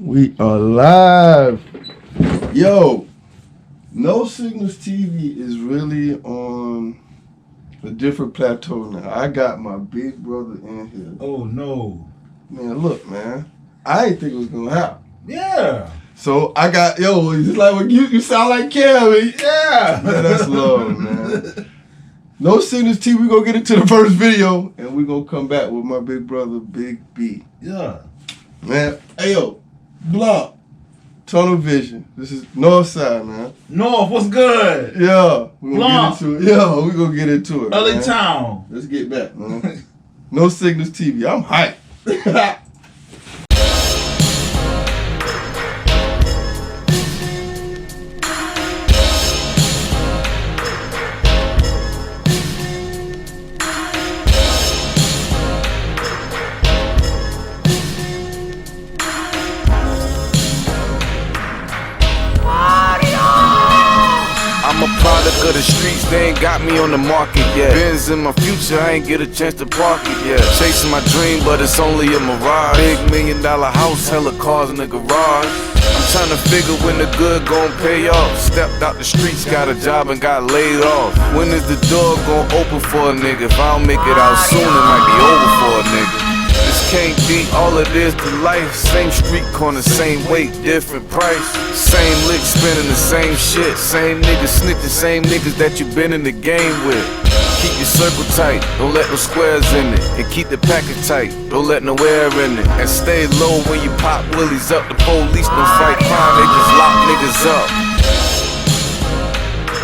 We are live. Yo, No Signals TV is really on a different plateau now. I got my big brother in here. Oh no. Man, look, man. I didn't think it was gonna happen. Yeah. So I got, it's like when you sound like Kevin. Yeah. Man, that's love, man. No Signals TV, we gonna get into the first video and we gonna come back with my big brother, Bigg B. Yeah. Man, hey yo, Block, Tunnel Vision. This is North Side, man. North, what's good? Yeah, we gonna Block. get into it. Yeah, we gonna get into it. LA man. Town. Let's get back, man. No Signals TV. I'm hyped. I'm a product of the streets, they ain't got me on the market yet. Benz in my future, I ain't get a chance to park it yet. Chasing my dream, but it's only a mirage. Big $1 million house, hella cars in the garage. I'm trying to figure when the good gon' pay off. Stepped out the streets, got a job and got laid off. When is the door gon' open for a nigga? If I don't make it out soon, it might be over for a nigga. This can't be all it is to life. Same street corner, same weight, different price. Same lick, spinning the same shit. Same niggas snitching, same niggas that you been in the game with. Keep your circle tight, don't let no squares in it. And keep the packet tight, don't let no air in it. And stay low when you pop willies up. The police don't fight crime, they just lock niggas up.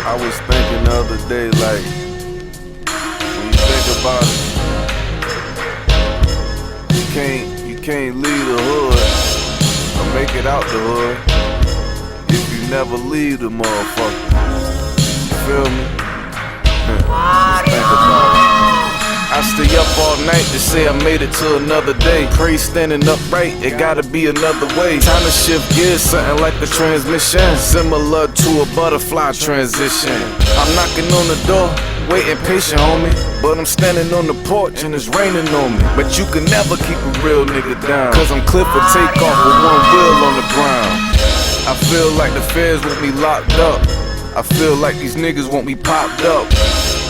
I was thinking the other day, like, when you think about it, you can't leave the hood or make it out the hood if you never leave the motherfucker. You feel me? Just think about it. I stay up all night to say I made it to another day. Pray standing upright, it gotta be another way. Time to shift gears, something like a transmission, similar to a butterfly transition. I'm knocking on the door, waiting patient, homie. But I'm standing on the porch and it's raining on me. But you can never keep a real nigga down, cause I'm clip for takeoff with one wheel on the ground. I feel like the feds want me locked up. I feel like these niggas want me popped up.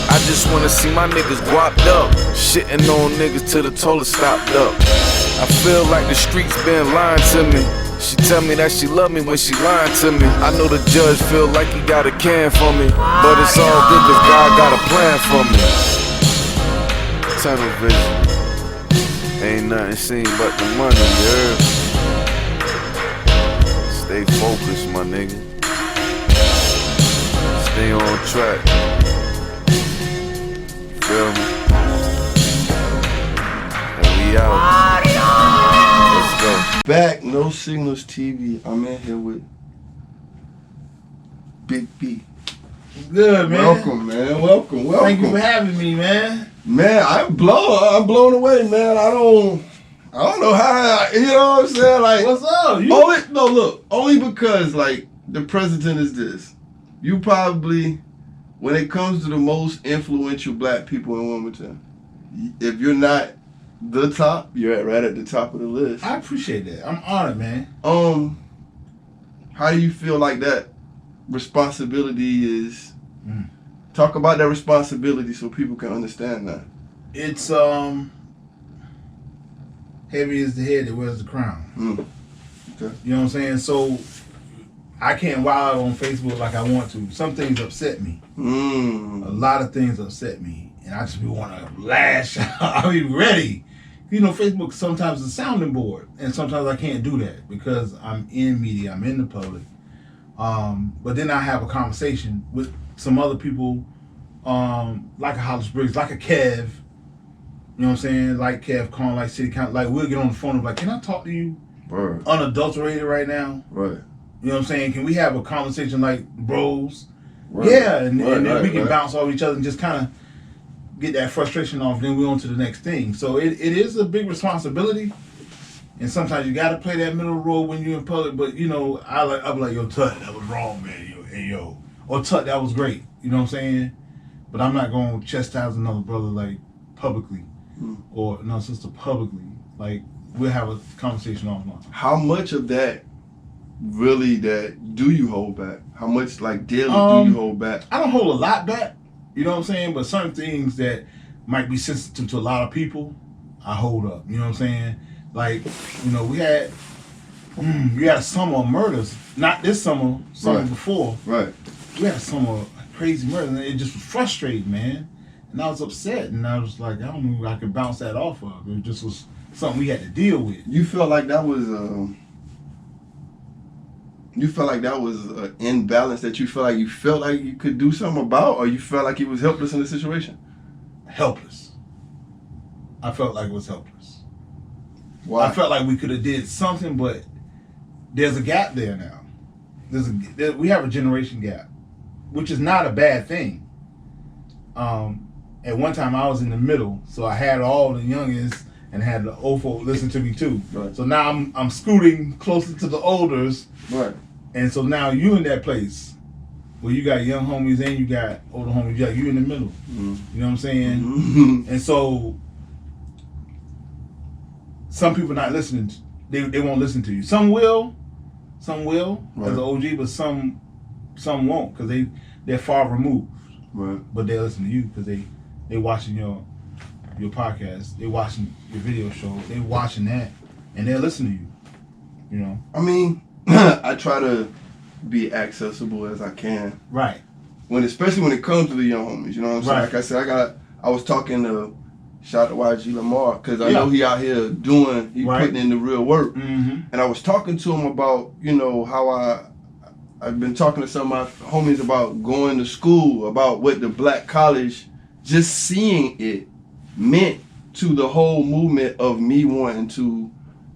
I just wanna see my niggas guapped up. Shitting on niggas till the toilet stopped up. I feel like the streets been lying to me. She tell me that she love me when she lying to me. I know the judge feel like he got a can for me, but it's all good cause God got a plan for me. Tunnel vision, ain't nothing seen but the money, you heard? Stay focused, my nigga. Stay on track. Feel me? And we out. Let's go. Back, No Signals TV. I'm in here with Bigg B. Good, man. Welcome, man. Welcome. Thank you for having me, man. Man, I'm blown away, man. I don't know how, you know what I'm saying? Like, What's up? Only because, like, the president is this. You probably, when it comes to the most influential black people in Wilmington, if you're not the top, you're right at the top of the list. I appreciate that. I'm honored, man. How do you feel like that responsibility is? Talk about that responsibility so people can understand that. It's heavy is the head that wears the crown. Okay. You know what I'm saying? So I can't wild out on Facebook like I want to. Some things upset me. A lot of things upset me, and I just want to lash out. I be ready. You know, Facebook sometimes is a sounding board, and sometimes I can't do that because I'm in media, I'm in the public. But then I have a conversation with some other people, like a Hollis Briggs, like a Kev. You know what I'm saying? Like Kev Con, like City Council. Like, we'll get on the phone and be like, can I talk to you? Right. Unadulterated right now? Right. You know what I'm saying? Can we have a conversation like bros? Right. Yeah, and then we can bounce off each other and just kind of get that frustration off, then we're on to the next thing. So it is a big responsibility, and sometimes you got to play that middle road when you're in public. But, you know, I'm like, yo, Tut, that was wrong, man. Yo. Or Tut, that was great. You know what I'm saying? But I'm not going to chastise another brother, like, publicly. Or another sister publicly. Like, we'll have a conversation offline. How much of that really that do you hold back? How much like daily do you hold back? I don't hold a lot back. You know what I'm saying? But certain things that might be sensitive to a lot of people, I hold up. You know what I'm saying? Like, you know, we had a summer of murders. Not this summer, summer before. Right. We had a summer of crazy murders, and it just was frustrating, man. And I was upset, and I was like, I don't know if I could bounce that off of. It just was something we had to deal with. You felt like that was an imbalance that you felt like you could do something about, or you felt like you was helpless in the situation? Helpless. I felt like it was helpless. Why? I felt like we could have did something, but there's a gap there now. We have a generation gap, which is not a bad thing. At one time I was in the middle, so I had all the youngins and had the old folk listen to me too. Right. So now I'm scooting closer to the olders. Right. And so now you in that place where you got young homies and you got older homies. You in the middle. Mm-hmm. You know what I'm saying? Mm-hmm. And so some people not listening. They won't listen to you. Some will right. As an OG, but some won't because they're far removed. Right. But they listen to you because they watching your podcast. They watching your video show. They watching that and they're listening to you. You know. I mean, I try to be accessible as I can. Right. Especially when it comes to the young homies. You know what I'm saying? Right. Like I said, I was talking to shout out to YG Lamar because I know he out here putting in the real work. Mm-hmm. And I was talking to him about, you know, how I've been talking to some of my homies about going to school, about what the black college, just seeing it meant to the whole movement of me wanting to,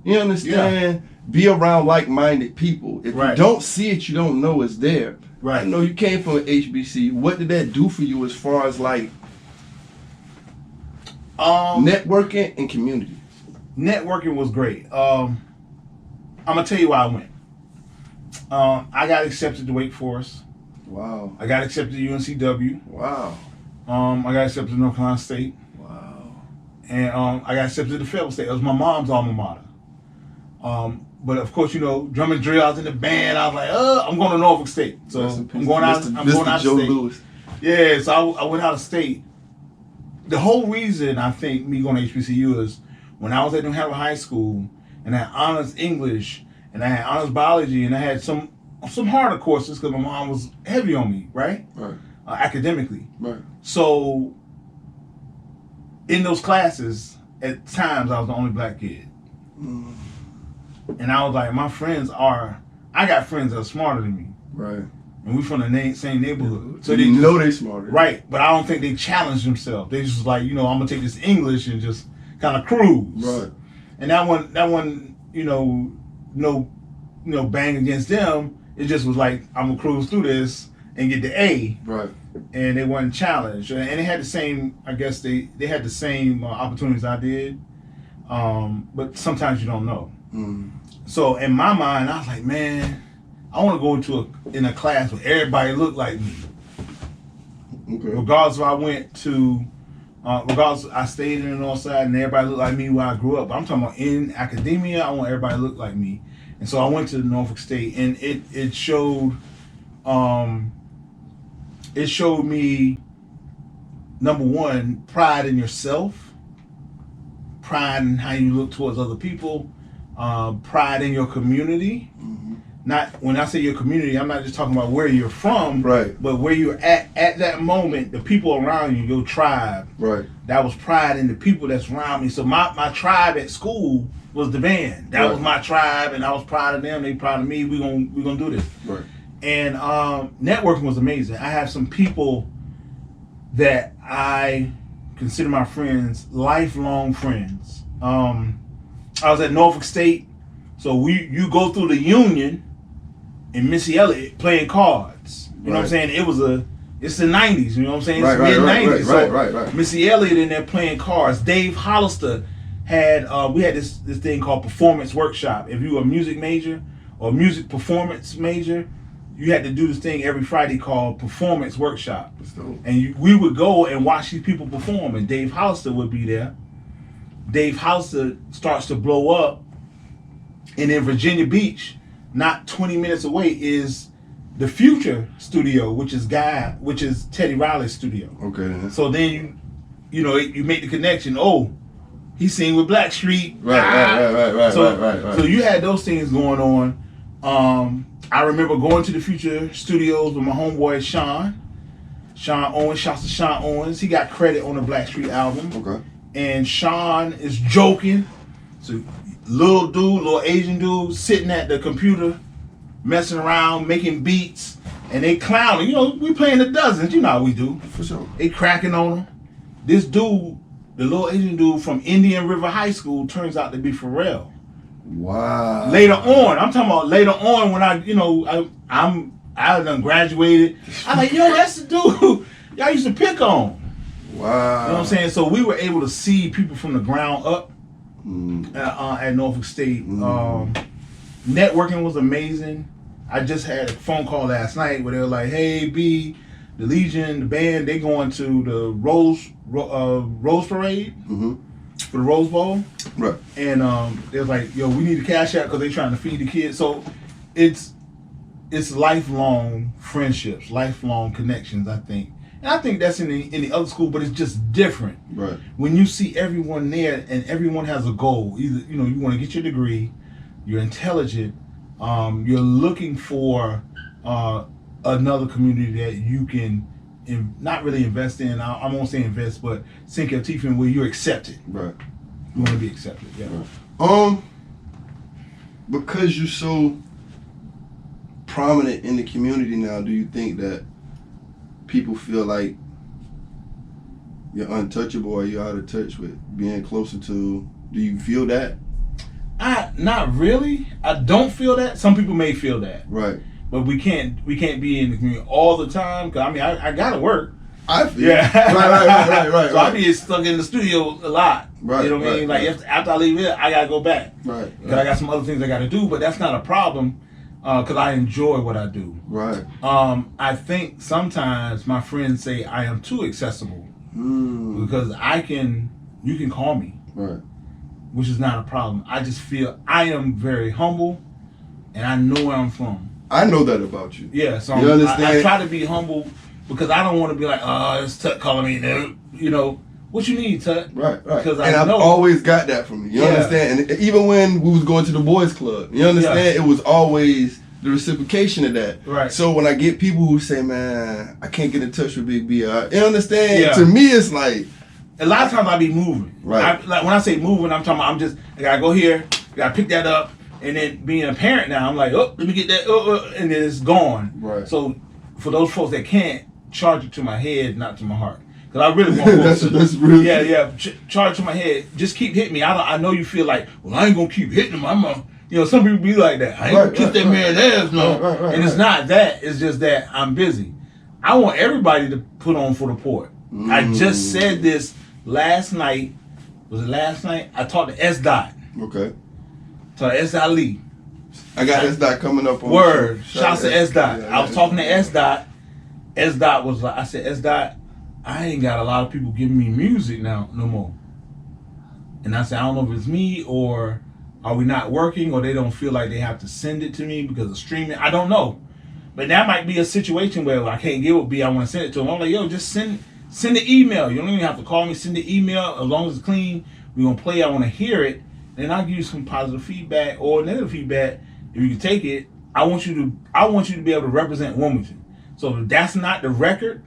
you understand, be around like-minded people. If you don't see it, you don't know it's there. Right. I know you came from an HBC. What did that do for you as far as like networking and community? Networking was great. I'm gonna tell you why I went. I got accepted to Wake Forest. Wow. I got accepted to UNCW. Wow. I got accepted to North Carolina State. Wow. And I got accepted to Fayetteville State. It was my mom's alma mater. But of course, you know, drum and drill. I was in the band. I was like, I'm going to Norfolk State. So I'm going out. I'm going out of state. Lewis. Yeah. So I went out of state. The whole reason I think me going to HBCU is when I was at New Hampshire High School and I had honors English and I had honors biology and I had some harder courses because my mom was heavy on me, right? Right. Academically. Right. So in those classes, at times I was the only black kid. Mm. And I was like, I got friends that are smarter than me. Right. And we from the same neighborhood. So they know they smarter. Right. But I don't think they challenged themselves. They just like, you know, I'm going to take this English and just kind of cruise. Right. And that one, you know, no bang against them. It just was like, I'm going to cruise through this and get the A. Right. And they weren't challenged. And they had the same, I guess they had the same opportunities I did. But sometimes you don't know. Mm. So in my mind, I was like, man, I want to go in a class where everybody looked like me. Okay. Regardless if I went to, regardless I stayed in the north side and everybody looked like me where I grew up. But I'm talking about in academia, I want everybody to look like me. And so I went to Norfolk State and it showed me, number one, pride in yourself, pride in how you look towards other people, pride in your community. Mm-hmm. Not when I say your community, I'm not just talking about where you're from, right? But where you're at that moment, the people around you, your tribe. Right. That was pride in the people that's around me. So my tribe at school was the band. That was my tribe, and I was proud of them. They proud of me. We gonna do this. Right. And networking was amazing. I have some people that I consider my friends, lifelong friends. I was at Norfolk State, so you go through the Union and Missy Elliott playing cards. You know what I'm saying? It's the 90s, you know what I'm saying? It's mid-90s. Right. Missy Elliott in there playing cards. Dave Hollister had, we had this thing called Performance Workshop. If you were a music major or music performance major, you had to do this thing every Friday called Performance Workshop. And we would go and watch these people perform, and Dave Hollister would be there. Dave Hauser starts to blow up, and in Virginia Beach, not 20 minutes away, is the Future studio, which is Teddy Riley's studio. Okay. So then you make the connection. Oh, he sing with Blackstreet. Right. So you had those things going on. I remember going to the Future studios with my homeboy Sean Owens. Shouts to Sean Owens. He got credit on the Blackstreet album. Okay. And Sean is joking. So little Asian dude sitting at the computer, messing around, making beats, and they clowning. We playing the dozens. You know how we do. For sure. They cracking on him. This dude, the little Asian dude from Indian River High School, turns out to be Pharrell. Wow. Later on, I'm talking about later on when I done graduated. I'm like, yo, that's the dude y'all used to pick on. Wow. You know what I'm saying? So we were able to see people from the ground up at Norfolk State. Networking was amazing. I just had a phone call last night where they were like, hey, B, the Legion, the band, they going to the Rose Parade for the Rose Bowl. Right. And they was like, yo, we need a cash out because they trying to feed the kids. So it's lifelong friendships, lifelong connections, I think. And I think that's in the other school, but it's just different. Right. When you see everyone there and everyone has a goal, either you want to get your degree, you're intelligent, you're looking for another community that you can not really invest in. I won't say invest, but sink your teeth in where you're accepted. Right. You want to be accepted. Yeah. Right. Because you're so prominent in the community now, do you think that people feel like you're untouchable or you're out of touch with being closer to? Do you feel that? Not really. I don't feel that. Some people may feel that. Right. But we can't be in the community all the time. Cause I gotta work. I feel. Yeah. Right. So I be stuck in the studio a lot. Right. You know what I mean? Like after I leave here, I gotta go back. Right. Cause I got some other things I gotta do. But that's not a problem. Cause I enjoy what I do. Right. I think sometimes my friends say I am too accessible because you can call me. Right. Which is not a problem. I just feel I am very humble, and I know where I'm from. I know that about you. Yeah, so you understand? I try to be humble because I don't want to be like, it's Tut calling me. What you need, Tut? Right. Because I've always got that from you. You understand? And even when we was going to the boys club, you understand? Yeah. It was always the reciprocation of that. Right. So when I get people who say, man, I can't get in touch with Bigg B, you understand? Yeah. To me, it's like, a lot of times I be moving. Right. Like when I say moving, I'm talking about I gotta go here, I gotta pick that up, and then being a parent now, I'm like, let me get that, and then it's gone. Right. So for those folks that can't, charge it to my head, not to my heart, because I really want that's really charge it to my head. Just keep hitting me. I know you feel like, well, I ain't gonna keep hitting him. Some people be like that. I ain't gonna kiss that man's ass, no. Right. It's not that. It's just that I'm busy. I want everybody to put on for the port. I just said this last night. Was it last night? I talked to S. Dot. Okay. So S. Dot Lee. I got S. Dot coming up on Word. Shouts to S. Dot. Yeah, I was talking to S. Dot. S. Dot was like, I said, S. Dot, I ain't got a lot of people giving me music now no more. And I said, I don't know if it's me or are we not working or they don't feel like they have to send it to me because of streaming. I don't know. But that might be a situation where I can't get with B, I want to send it to them. I'm like, yo, just send the email. You don't even have to call me. Send the email. As long as it's clean, we're going to play. I want to hear it. Then I'll give you some positive feedback or negative feedback. If you can take it, I want you to be able to represent Wilmington. So if that's not the record,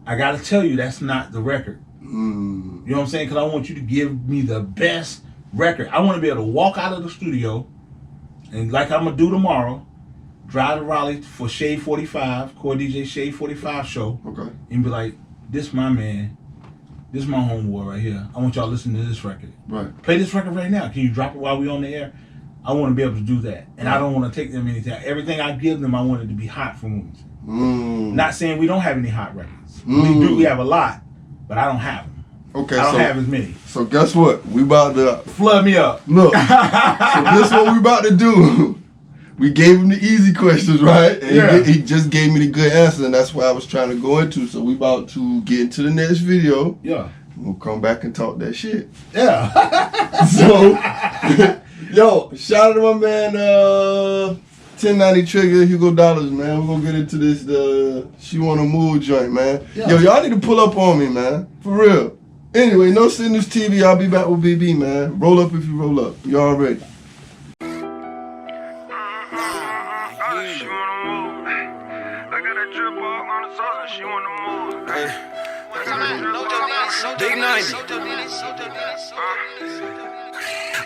I got to tell you that's not the record. You know what I'm saying? Because I want you to give me the best record. I want to be able to walk out of the studio and like I'm going to do tomorrow, drive to Raleigh for Shade 45, Core DJ Shade 45 show. Okay. And be like, this my man. This my homeboy right here. I want y'all to listen to this record. Right. Play this record right now. Can you drop it while we on the air? I want to be able to do that. And I don't want to take them anything. Everything I give them, I want it to be hot for Wilmington. Not saying we don't have any hot records. We do. We have a lot, but I don't have them. Okay, I don't have as many. So guess what? We about to flood me up. Look, so this what we about to do. We gave him the easy questions, right? And he just gave me the good answer, and that's what I was trying to go into. So we about to get into the next video. Yeah. we'll come back and talk that shit. Yeah. So, yo, shout out to my man, 1090 Trigger, Hugo Dollars, man. We're gonna get into this, She Wanna Move joint, man. Yeah. Yo, y'all need to pull up on me, man. For real. Anyway, no Signal TV. I'll be back with BB, man. Roll up if you roll up. You all ready? She wanna move. I got a drip all on the sauce and she wanna move. Big 90.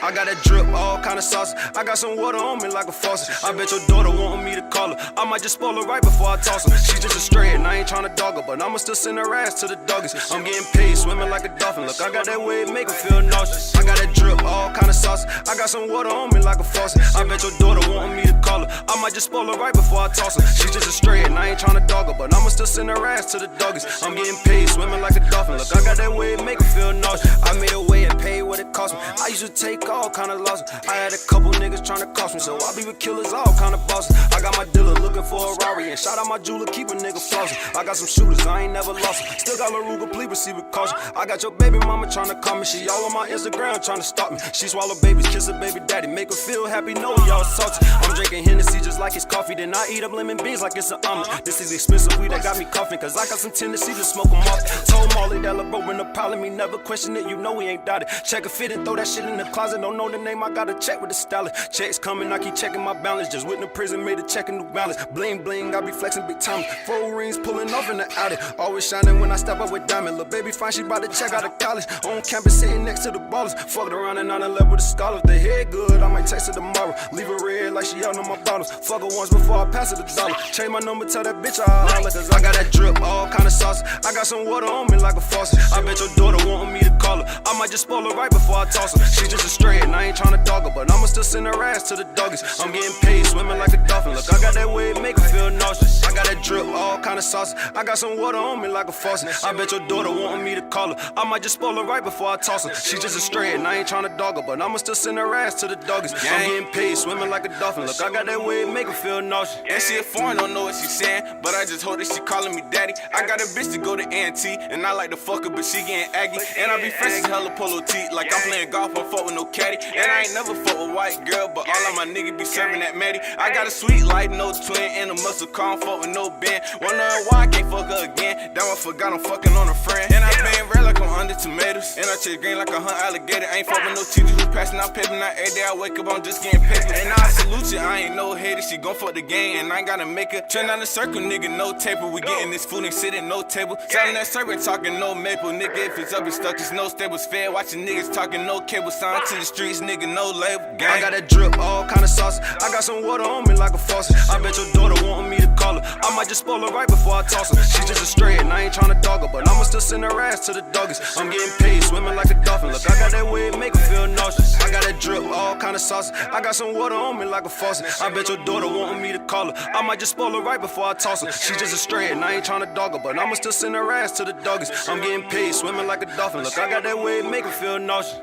I got a drip, all kind of sauce. I got some water on me like a faucet. I bet your daughter wantin' me to call her. I might just spoil her right before I toss her. She just a stray and I ain't tryna dog her, but I'ma still send her ass to the doggies. I'm getting paid, swimming like a dolphin. Look, I got that way, make her feel nauseous. I got a drip, all kind of sauce. I got some water on me like a faucet. I bet your daughter wantin' me to call her. I might just spoil her right before I toss her. She just a stray and I ain't tryna dog her, but I'ma still send her ass to the doggies. I'm getting paid, swimming like a dolphin. Look, I got that way, make her feel nauseous. I made a way and paid what it cost me. I used to take all kind of losses. I had a couple niggas tryna cost me, so I be with killers, all kind of bosses. I got my dealer looking for a Rari, and shout out my jeweler, keep a nigga flossing. I got some shooters, I ain't never lost them. Still got LaRuga, please proceed with caution. I got your baby mama tryna call me, she all on my Instagram tryna stalk me. She swallow babies, kiss her baby daddy, make her feel happy, know y'all salty. I'm drinking Hennessy just like it's coffee, then I eat up lemon beans like it's an omelet. This is expensive weed that got me coughing, cause I got some Tennessee to smoke them off. Told Molly that LeBro in the pile of me, never question it, you know we ain't dotted. Check a fit and throw that shit in the closet, don't know the name, I gotta check with the stylist. Checks coming, I keep checking my balance. Just went to prison, made a check and new balance. Bling bling, I be flexing big time. 4 rings pulling off in the alley. Always shining when I step up with diamond. Lil' baby fine, she bout to check out of college. On campus sitting next to the ballers. Fucked around and on the level with the scholars. The head good, I might text her tomorrow. Leave her red like she out on my bottles. Fuck her once before I pass her the dollar. Change my number, tell that bitch I holler. Cause I got that drip, all kind of sauce. I got some water on me like a faucet. I bet your daughter wantin' me to call her. I might just spoil her right before I toss her. She just a stray and I ain't tryna dog her, but I'ma still send her ass to the doggies. I'm getting paid, swimming like a dolphin. Look, I got that way, make her feel nauseous. I got that drip, all kind of sauce. I got some water on me like a faucet. I bet your daughter wantin' me to call her. I might just spoil her right before I toss her. She just a stray and I ain't tryna dog her, but I'ma still send her ass to the doggies. I'm getting paid, swimming like a dolphin. Look, I got that way, make her feel nauseous. And she a foreign, don't know what she saying, but I just hope that she calling me daddy. I got a bitch to go to A&T, and I like to fuck her, but she getting aggy. And I be fresh as hella polo tee, like I'm playing golf, I fuck with no caddy. And I ain't never fuck with white girl, but all of my niggas be serving that Maddie. I got a sweet light, no twin, and a muscle car, fuck with no bend. Wondering why I can't fuck her again. That one forgot I'm fucking on a friend. And I been red like I'm under tomatoes, and I chase green like a hunt alligator. I ain't fuck with no teachers who passing out paper. Not every day I wake up, I'm just getting paper. And I salute you, I ain't no hater. She gon' fuck the game, and I ain't gotta make her. Turn down the circle, nigga, no taper. We getting this food and sitting no table. Selling that serpent, talking no maple. Nigga, if it's up, it's stuck, it's no stables. Fair, watching niggas talking no cable. Sign to the streets, nigga, no label. Gang. I got that drip, all kind of sauce. I got some water on me like a faucet. I bet your daughter wantin' me to call her. I might just spoil her right before I toss her. She just a stray and I ain't tryna dog her, but I'ma still send her ass to the doggies. I'm getting paid, swimming like a dolphin. Look, I got that way, make her feel nauseous. I got that drip, all kind of sauce. I got some water on me like a faucet. I bet your daughter wantin' me to call her. I might just spoil her right before I toss her. She just a stray and I ain't tryna dog her, but I'ma still send her ass to the doggies. I'm getting paid, swimming like a dolphin. Look, I got that way, make her feel nauseous.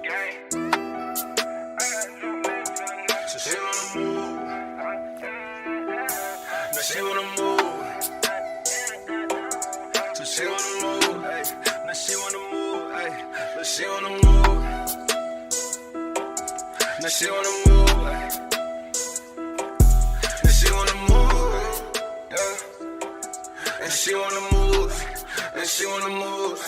She wanna move. Now she wanna move. So she wanna move. Ay. Now she wanna move. Ay. Now she wanna move. Now she wanna move. Ay. Now she wanna move. Yeah. And she wanna move. And she wanna move.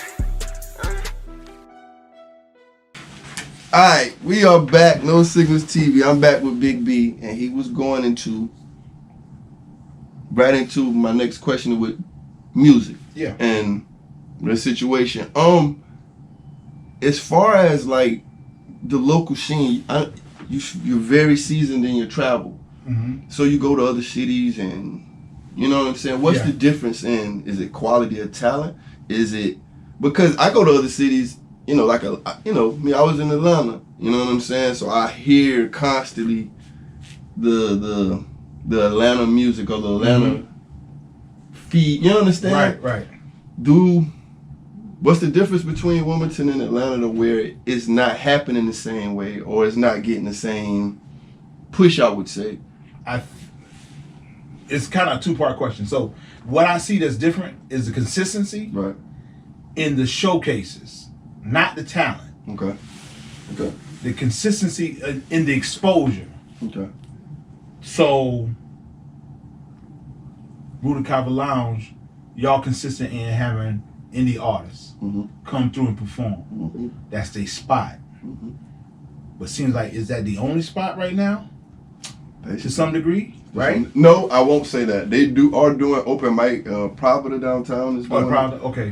Alright, we are back. No Signals TV. I'm back with Big B, and he was going right into my next question with music. Yeah. And the situation. As far as like the local scene, you're very seasoned in your travel. Mm-hmm. So you go to other cities, and you know what I'm saying. What's Yeah. the difference in? Is it quality of talent? Is it because I go to other cities? You know, like I was in Atlanta. You know what I'm saying? So I hear constantly the Atlanta music or the Atlanta feed. You understand? Right. What's the difference between Wilmington and Atlanta to where it's not happening the same way or it's not getting the same push? I would say. It's kind of a two-part question. So what I see that's different is the consistency Right. in the showcases. not the talent. Okay. Okay. The consistency in the exposure. Okay. So, Ruta Kava Lounge, y'all consistent in having indie artists come through and perform. That's their spot. But seems like, is that the only spot right now? To some degree, right? No, I won't say that. They are doing open mic. Pravda downtown is doing. Pravda, okay.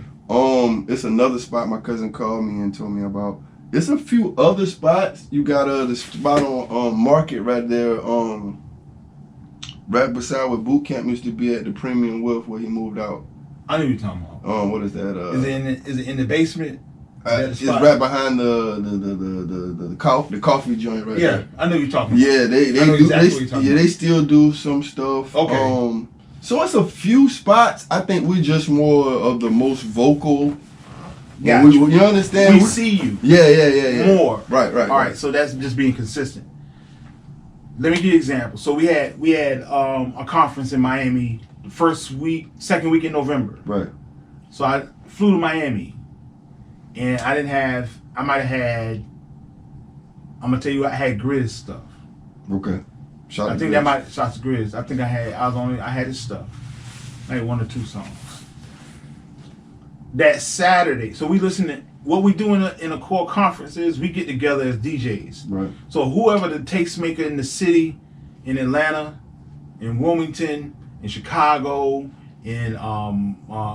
It's another spot my cousin called me and told me about. It's a few other spots. You got the spot on Market right there, right beside where Boot Camp used to be at, the Premium Wolf where he moved out. I know what you're talking about. What is that? Is it in the basement? It's right behind the coffee joint right there. Yeah, I know you're talking about. Yeah, they still do some stuff. Okay. So it's a few spots. I think we're just more of the most vocal. Yeah, you understand? We see you. Yeah. More. Right. All right. So that's just being consistent. Let me give you an example. So we had a conference in Miami the second week in November. Right. So I flew to Miami, and I might have had. I'm gonna tell you, I had Grizz stuff. Okay. Shots to Grizz. I think I had his stuff. I had 1 or 2 songs. That Saturday, so we listen to what we do in a core conference is we get together as DJs. Right. So whoever the tastemaker in the city, in Atlanta, in Wilmington, in Chicago, in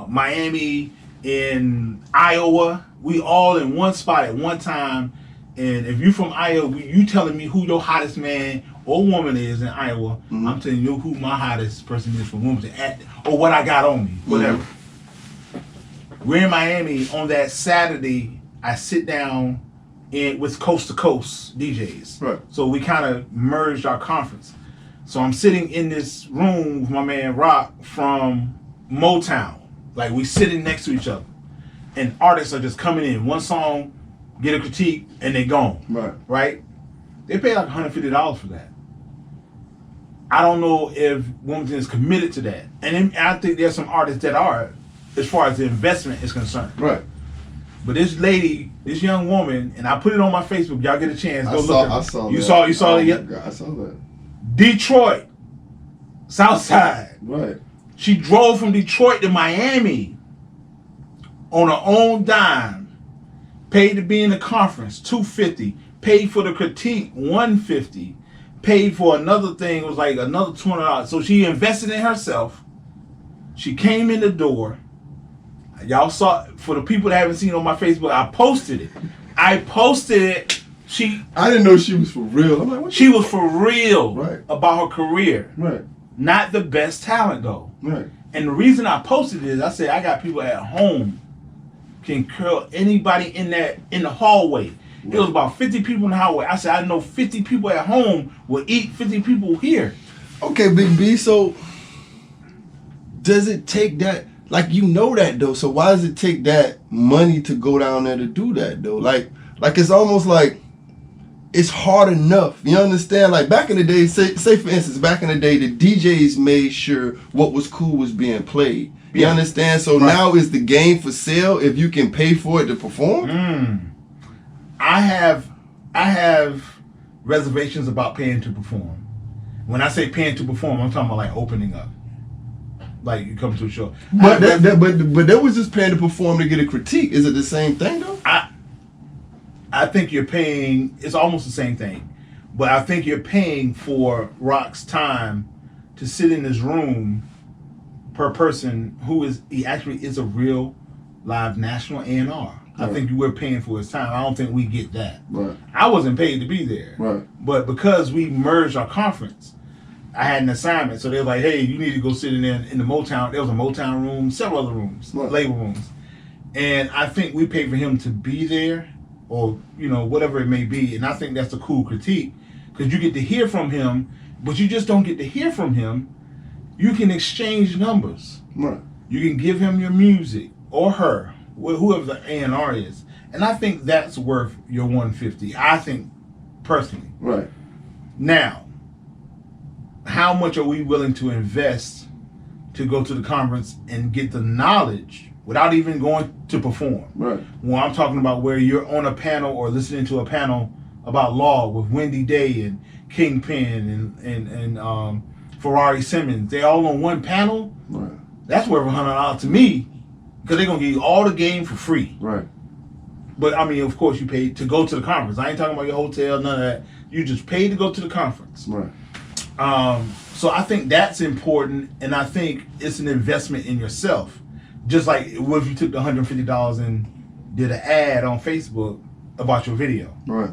Miami, in Iowa, we all in one spot at one time. And if you're from Iowa, you telling me who your hottest man or woman is in Iowa. I'm telling you who my hottest person is from Wilmington or what I got on me, whatever. We're in Miami on that Saturday. I sit down with Coast to Coast DJs. Right. So we kind of merged our conference. So I'm sitting in this room with my man Rock from Motown. Like we sitting next to each other. And artists are just coming in. One song, get a critique, and they gone. Right? They pay like $150 for that. I don't know if Wilmington is committed to that. And then I think there's some artists that are, as far as the investment is concerned. Right. But this lady, this young woman, and I put it on my Facebook. Y'all get a chance, go look. I saw you that. You saw it? I saw that. Detroit, South Side. Right. She drove from Detroit to Miami on her own dime. Paid to be in the conference, $250. Paid for the critique, $150. Paid for another thing, it was like another $200. So she invested in herself. She came in the door. Y'all saw, for the people that haven't seen it on my Facebook, I posted it. I didn't know she was for real. I'm like, what? She was for real about her career. Right. Not the best talent though. Right. And the reason I posted it is I said I got people at home can curl anybody in the hallway. Right. It was about 50 people in the hallway. I said I know 50 people at home will eat 50 people here. Okay, Big B, so does it take that? Like, you know that though, so why does it take that money to go down there to do that though? Like it's almost like it's hard enough. You understand? Like back in the day, say for instance, back in the day, the DJs made sure what was cool was being played. You understand? So now is the game for sale if you can pay for it to perform? I have reservations about paying to perform. When I say paying to perform, I'm talking about like opening up. Like you come to a show. But that was just paying to perform to get a critique. Is it the same thing though? I think you're paying, it's almost the same thing. But I think you're paying for Rock's time to sit in this room per person he actually is a real live national A&R. Right. I think we're paying for his time. I don't think we get that. Right. I wasn't paid to be there. Right. But because we merged our conference, I had an assignment. So they were like, hey, you need to go sit in there in the Motown. There was a Motown room, several other rooms, label rooms. And I think we paid for him to be there or, whatever it may be. And I think that's a cool critique because you get to hear from him, but you just don't get to hear from him. You can exchange numbers. Right. You can give him your music or her, whoever the A&R is. And I think that's worth your $150. I think personally. Right. Now, how much are we willing to invest to go to the conference and get the knowledge without even going to perform. Right. When I'm talking about where you're on a panel or listening to a panel about law with Wendy Day and Kingpin and Ferrari Simmons, they all on one panel. Right. That's worth $100 to me, because they're gonna give you all the game for free. Right. But I mean, of course, you paid to go to the conference. I ain't talking about your hotel, none of that. You just paid to go to the conference. Right. So I think that's important, and I think it's an investment in yourself. Just like what if you took the $150 and did an ad on Facebook about your video. Right.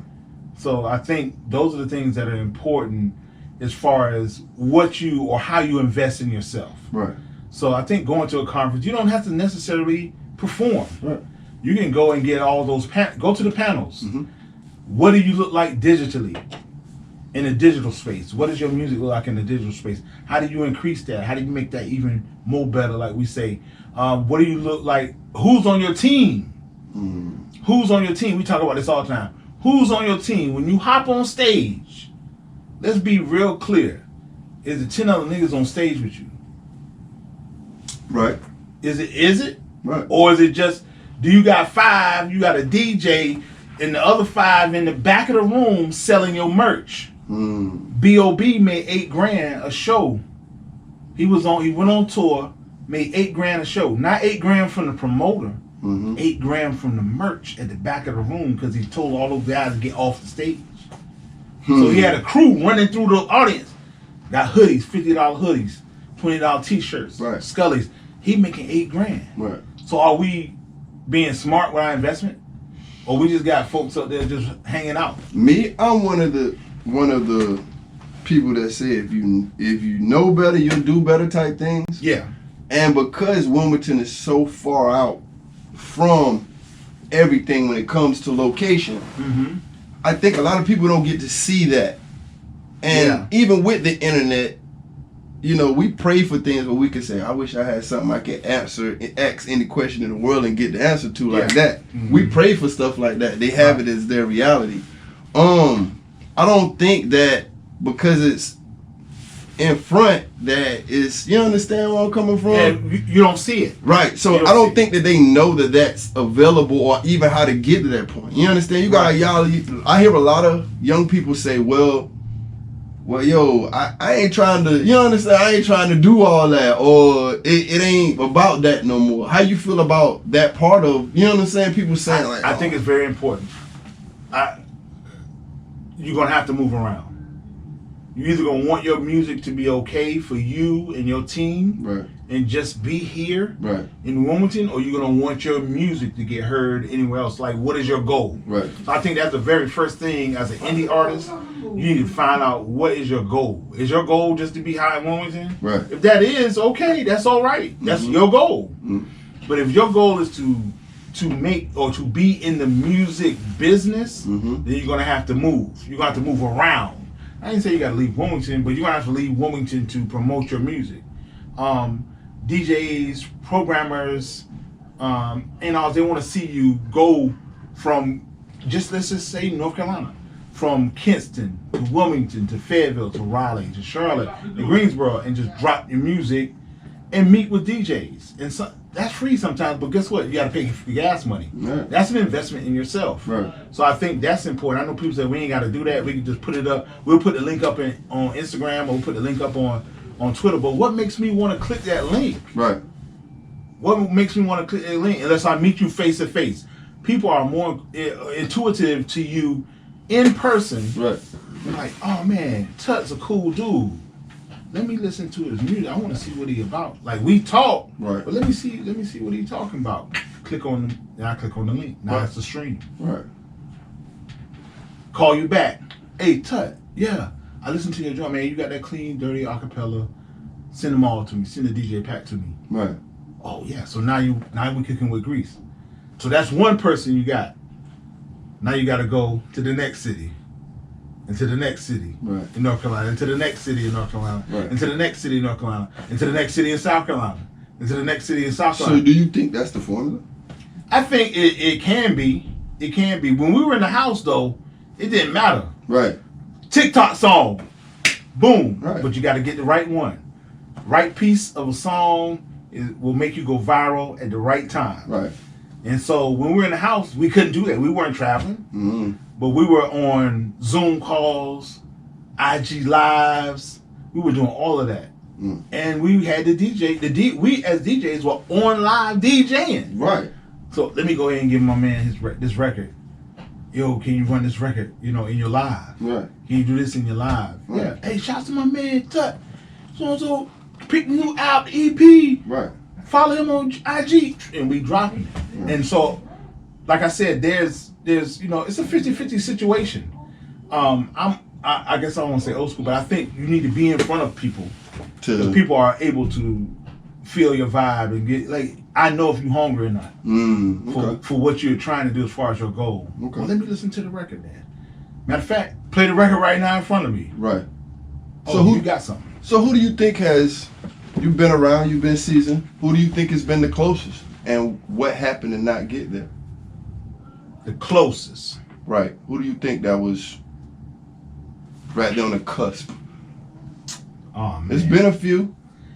So I think those are the things that are important as far as what you or how you invest in yourself. Right. So I think going to a conference, you don't have to necessarily perform. Right. You can go and get all those, go to the panels. Mm-hmm. What do you look like digitally in a digital space? What does your music look like in the digital space? How do you increase that? How do you make that even more better, like we say? What do you look like? Who's on your team? Mm-hmm. Who's on your team? We talk about this all the time. Who's on your team? When you hop on stage, let's be real clear. Is it 10 other niggas on stage with you? Right. Is it? Right. Or is it just, do you got 5, you got a DJ, and the other 5 in the back of the room selling your merch? B.O.B. made $8,000 a show. He went on tour, made $8,000 a show. Not $8,000 from the promoter, $8,000 from the merch at the back of the room, because he told all those guys to get off the stage. So he had a crew running through the audience. Got hoodies, $50 hoodies, $20 t-shirts, Right. Scullies. He making $8,000. Right. So are we being smart with our investment, or we just got folks up there just hanging out? Me, I'm one of the people that say if you know better, you'll do better type things. Yeah. And because Wilmington is so far out from everything when it comes to location, I think a lot of people don't get to see that. And even with the internet, you know, we pray for things where we can say, I wish I had something I could ask any question in the world and get the answer to like that. We pray for stuff like that. They have it as their reality. I don't think that because it's in front that is, you understand where I'm coming from? Yeah, you don't see it. Right. So I don't think that they know that that's available or even how to get to that point. You understand? You got y'all. I hear a lot of young people say, well, yo, I ain't trying to, you understand? I ain't trying to do all that, or it ain't about that no more. How you feel about that part of, you know what I'm saying? People saying like, I think it's very important. You're gonna have to move around. You either gonna want your music to be okay for you and your team, right, and just be here, right, in Wilmington, or you're gonna want your music to get heard anywhere else. Like, what is your goal? right. So I think that's the very first thing as an indie artist. You need to find out, what is your goal. Is your goal just to be high in Wilmington? Right. If that is, okay, that's all right. That's your goal. But if your goal is to make or to be in the music business, then you're gonna have to move. You're gonna have to move around. I didn't say you gotta leave Wilmington, but you're gonna have to leave Wilmington to promote your music. DJs, programmers, and all, they want to see you go from let's just say North Carolina, from Kinston to Wilmington to Fayetteville to Raleigh to Charlotte and Greensboro, and just drop your music and meet with DJs. And so that's free sometimes, but guess what? You got to pay for gas money. Right. That's an investment in yourself. Right. So I think that's important. I know people say we ain't got to do that. We can just put it up. We'll put the link up on Instagram, or we'll put the link up on Twitter. But what makes me want to click that link? Right. What makes me want to click that link? Unless I meet you face to face. People are more intuitive to you in person. Right. They're like, oh man, Tut's a cool dude. Let me listen to his music. I want to see what he about. Like, we talk, right, but let me see what he talking about. Click on them. Then I click on the link. Now it's the stream. Right. Call you back. Hey Tut, yeah, I listened to your drum, man. You got that clean, dirty acapella. Send them all to me. Send the DJ pack to me. Right. Oh yeah. So now we kicking with grease. So that's one person you got. Now you got to go to the next city. Into the next city in North Carolina, into the next city in North Carolina, into the next city in North Carolina, into the next city in South Carolina, into the next city in South Carolina. So do you think that's the formula? I think it can be. It can be. When we were in the house, though, it didn't matter. Right. TikTok song. Boom. Right. But you got to get the right one. Right piece of a song will make you go viral at the right time. Right. And so when we were in the house, we couldn't do that. We weren't traveling, but we were on Zoom calls, IG lives. We were doing all of that, and we had the DJ. We as DJs were on live DJing. Right. So let me go ahead and give my man this record. Yo, can you run this record? You know, in your live. Right. Can you do this in your live? Right. Yeah. Hey, shouts to my man Tut. So pick the new album EP. Right. Follow him on IG, and we dropping it. And so, like I said, there's you know, it's a 50-50 situation. I guess I don't want to say old school, but I think you need to be in front of people, because people are able to feel your vibe and get like, I know if you're hungry or not for what you're trying to do as far as your goal. Okay. Well, let me listen to the record then. Matter of fact, play the record right now in front of me. Right. So who you got something? So who do you think you've been around, you've been seasoned, who do you think has been the closest? And what happened to not get there? The closest. Right. Who do you think that was right there on the cusp? Oh man. It's been a few.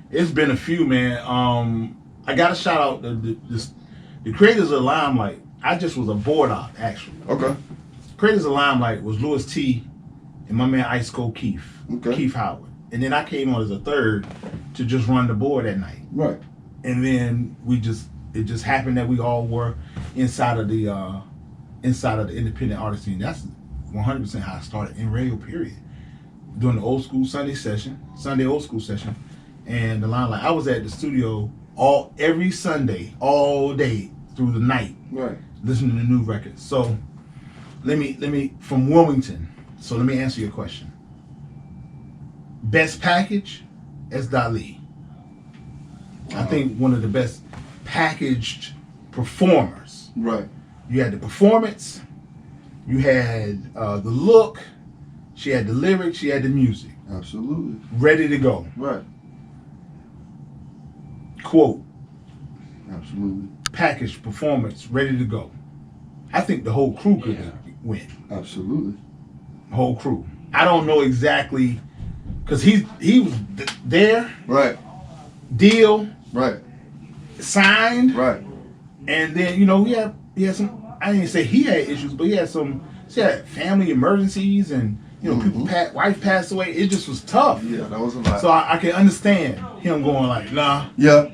It's been a few, man. I got to shout out the creators of Limelight. I just was a board op, actually. Okay. Creators of Limelight was Louis T. and my man Ice Cold Keith. Okay. Keith Howard. And then I came on as a third to just run the board at night. Right. And then it just happened that we all were inside of the independent artist scene. That's 100% how I started in radio, period. Doing the old school Sunday old school session. And the Limelight. I was at the studio every Sunday, all day through the night. Right. Listening to new records. So let me from Wilmington. So let me answer your question. Best package, S. Lee. I think one of the best packaged performers. Right. You had the performance, you had the look, she had the lyrics, she had the music. Absolutely. Ready to go. Right. Quote. Absolutely. Packaged performance, ready to go. I think the whole crew could win. Absolutely. The whole crew. I don't know exactly, because he was there. Right. Deal. Right. Signed. Right. And then, you know, he had some, I didn't say he had issues, but he had family emergencies, and, you know, people, wife passed away. It just was tough. Yeah, that was a lot. So I can understand him going like, nah. Yeah.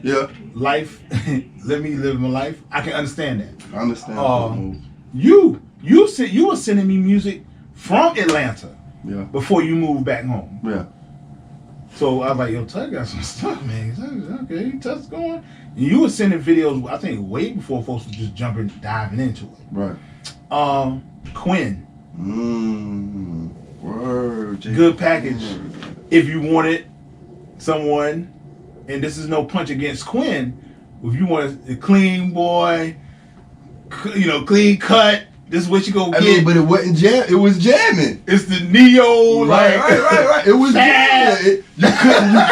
Life, let me live my life. I can understand that. I understand. You were sending me music from Atlanta. Yeah. Before you moved back home. Yeah. So I was like, yo, Tug got some stuff, man. He's like, okay, Tug's going. And you were sending videos, I think, way before folks were just diving into it. Right. Quinn. Word. Good package. If you wanted someone, and this is no punch against Quinn, if you want a clean boy, you know, clean cut, this is what you gonna get. mean, but it wasn't it was jamming. It's the neo, right. It was jamming. You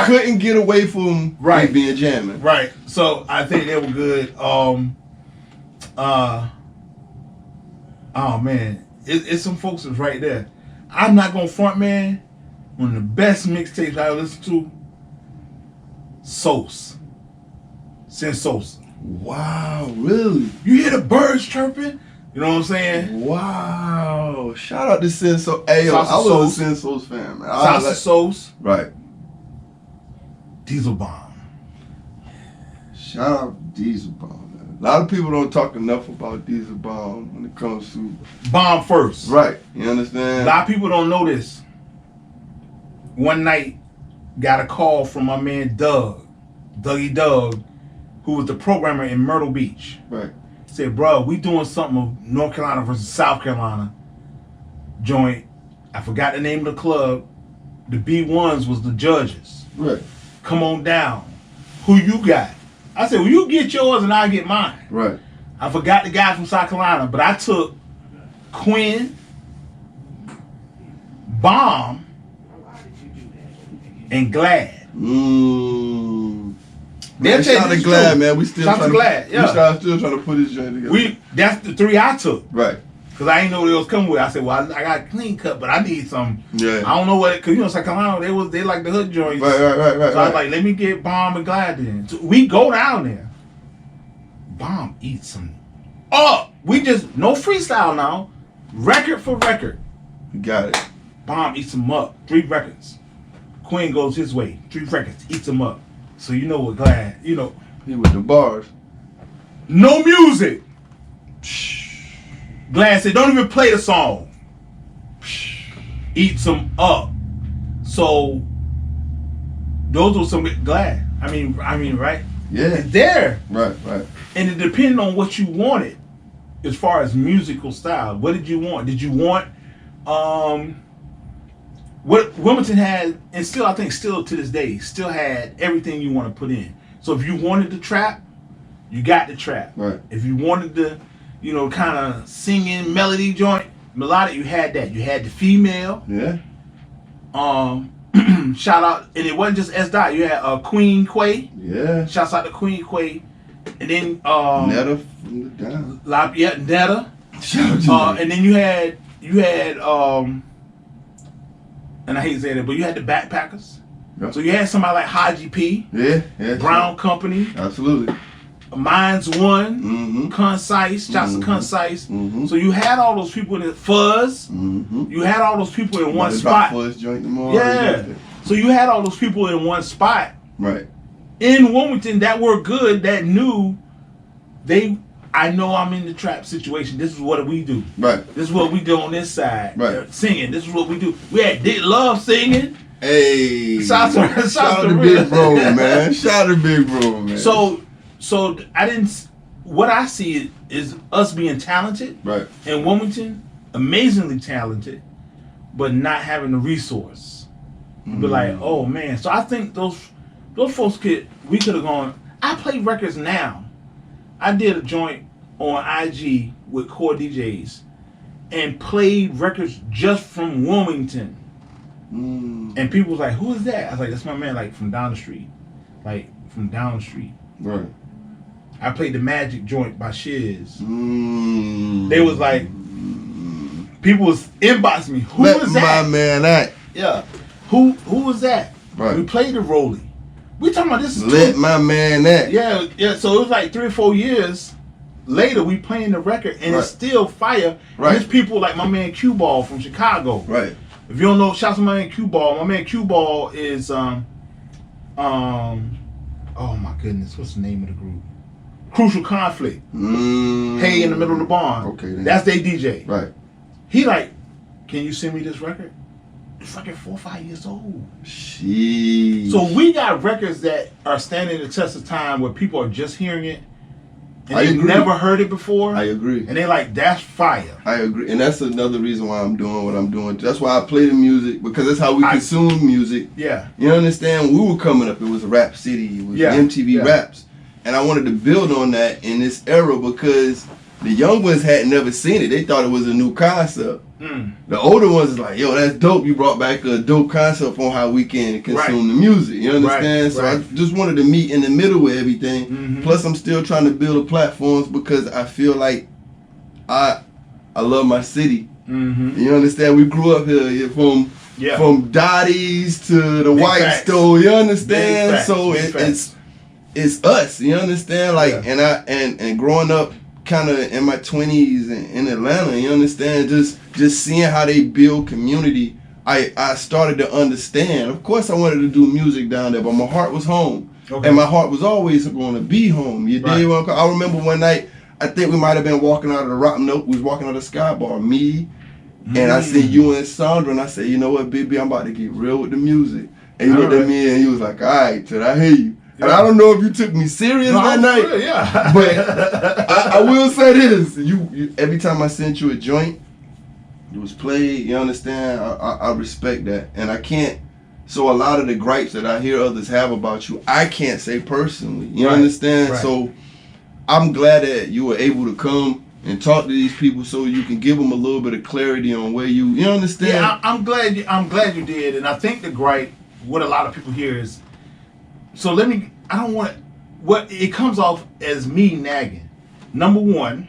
couldn't get away from it being jamming. Right. So I think they were good. Oh man, it's some folks that's right there. I'm not gonna front, man. One of the best mixtapes I ever listened to. Sin Sosa. Wow, really? You hear the birds chirping? You know what I'm saying? Wow. Shout out to Sin Sosa. Hey, yo, I was a Sin Sosa fan, man. Salsa Sosa. Right. Diesel Bomb. Shout out to Diesel Bomb, man. A lot of people don't talk enough about Diesel Bomb when it comes to Bomb first. Right. You understand? A lot of people don't know this. One night, got a call from my man Dougie Doug, who was the programmer in Myrtle Beach. Right. Said, bro, we doing something of North Carolina versus South Carolina joint. I forgot the name of the club. The B1s was the judges. Right. Come on down. Who you got? I said, well, you get yours and I'll get mine. Right. I forgot the guy from South Carolina, but I took Quinn, Bomb, and Glad. Man, shout out to Glad, man. We still shout trying to Glad, yeah. We still trying to put this joint together. That's the three I took. Right. Cause I ain't know what it was coming with. I said, well, I got a clean cut, but I need some. Yeah. I don't know what, cause South Carolina, they like the hood joints. Right. So I was like, let me get Bomb and Glad then. So we go down there. Bomb eats some. Oh, we just no freestyle now. Record for record. You got it. Bomb eats them up. 3 records. Quinn goes his way. 3 records. Eats them up. So you know what Glad, He with the bars. no music. Glad said, don't even play the song. Eats them up. So those were some Glad. I mean, right? Yeah. It's there. Right. And it depended on what you wanted as far as musical style. What did you want? Did you want what Wilmington had, and still I think still to this day, still had everything you want to put in. So if you wanted the trap, you got the trap. Right. If you wanted the, kind of singing melody joint, melodic, you had that. You had the female. Yeah. Shout out, and it wasn't just S. Dot. You had Queen Quay. Yeah. Shouts out to Queen Quay. And then Netta from the down. Netta. Shout out to And then you had and I hate saying it, but you had the Backpackers. Yep. So you had somebody like Haji P. Yeah. Brown Company. Absolutely. Minds One. Mm-hmm. Concise. Shouts to Concise. Mm-hmm. So you had all those people in the Fuzz. Mm-hmm. You had all those people in one spot. Fuzz joint tomorrow. Yeah. So you had all those people in one spot. Right. In Wilmington that were good, that knew I know I'm in the trap situation. This is what we do. Right. This is what we do on this side. Right. Singing. This is what we do. We had Dick Love singing. Hey. Shout out to Big Bro, man. Shout out to Big Bro, man. So I didn't. What I see is us being talented. Right. In Wilmington, amazingly talented, but not having the resource. Be like, oh man. So I think those folks we could have gone. I play records now. I did a joint on IG with Core DJs and played records just from Wilmington. And people was like, who is that? I was like, that's my man, like from down the street. Right. I played the Magic joint by Shiz. They was like, people was inboxing me. Who was that? My man act. Yeah. Who was that? Right. We played the Rolly. We talking about this is Let my man act. Yeah. So it was like 3 or 4 years later we playing the record and it's still fire. Right. And there's people like my man Q Ball from Chicago. Right. If you don't know, shout out to my man Q Ball. My man Q Ball is oh my goodness, what's the name of the group? Crucial Conflict. Hey in the Middle of the Barn. Okay. Then. That's their DJ. Right. He like, can you send me this record? It's fucking 4 or 5 years old. Sheesh. So we got records that are standing the test of time where people are just hearing it and they've never heard it before. I agree. And they're like, that's fire. I agree. And that's another reason why I'm doing what I'm doing. That's why I play the music, because that's how we consume music. Yeah. You understand? When we were coming up, it was Rap City, it was MTV Raps. And I wanted to build on that in this era because the young ones had never seen it. They thought it was a new concept. The older ones is like, yo, that's dope. You brought back a dope concept on how we can consume the music. You understand? So I just wanted to meet in the middle with everything. Plus, I'm still trying to build the platforms because I feel like I love my city. You understand? We grew up here from Dottie's to the White Store. You understand? So it's us. You understand? Like and growing up kind of in my 20s in Atlanta, you understand, just seeing how they build community, I started to understand. Of course I wanted to do music down there, but my heart was home. And my heart was always going to be home. You dig what I'm saying? I remember one night, I think we might have been walking out of the Rock Note, we was walking out of the Sky Bar, me, and I seen you and Sandra, and I said, you know what, baby, I'm about to get real with the music. And you looked at me and you was like, all right, Ted, I hear you. And I don't know if you took me serious that night, but I will say this: you every time I sent you a joint, it was played. You understand? I respect that, and I can't. So a lot of the gripes that I hear others have about you, I can't say personally. You understand? So I'm glad that you were able to come and talk to these people, so you can give them a little bit of clarity on where you understand. Yeah, I'm glad you did, and I think the gripe, what a lot of people hear is. So I don't want what it comes off as me nagging. Number one,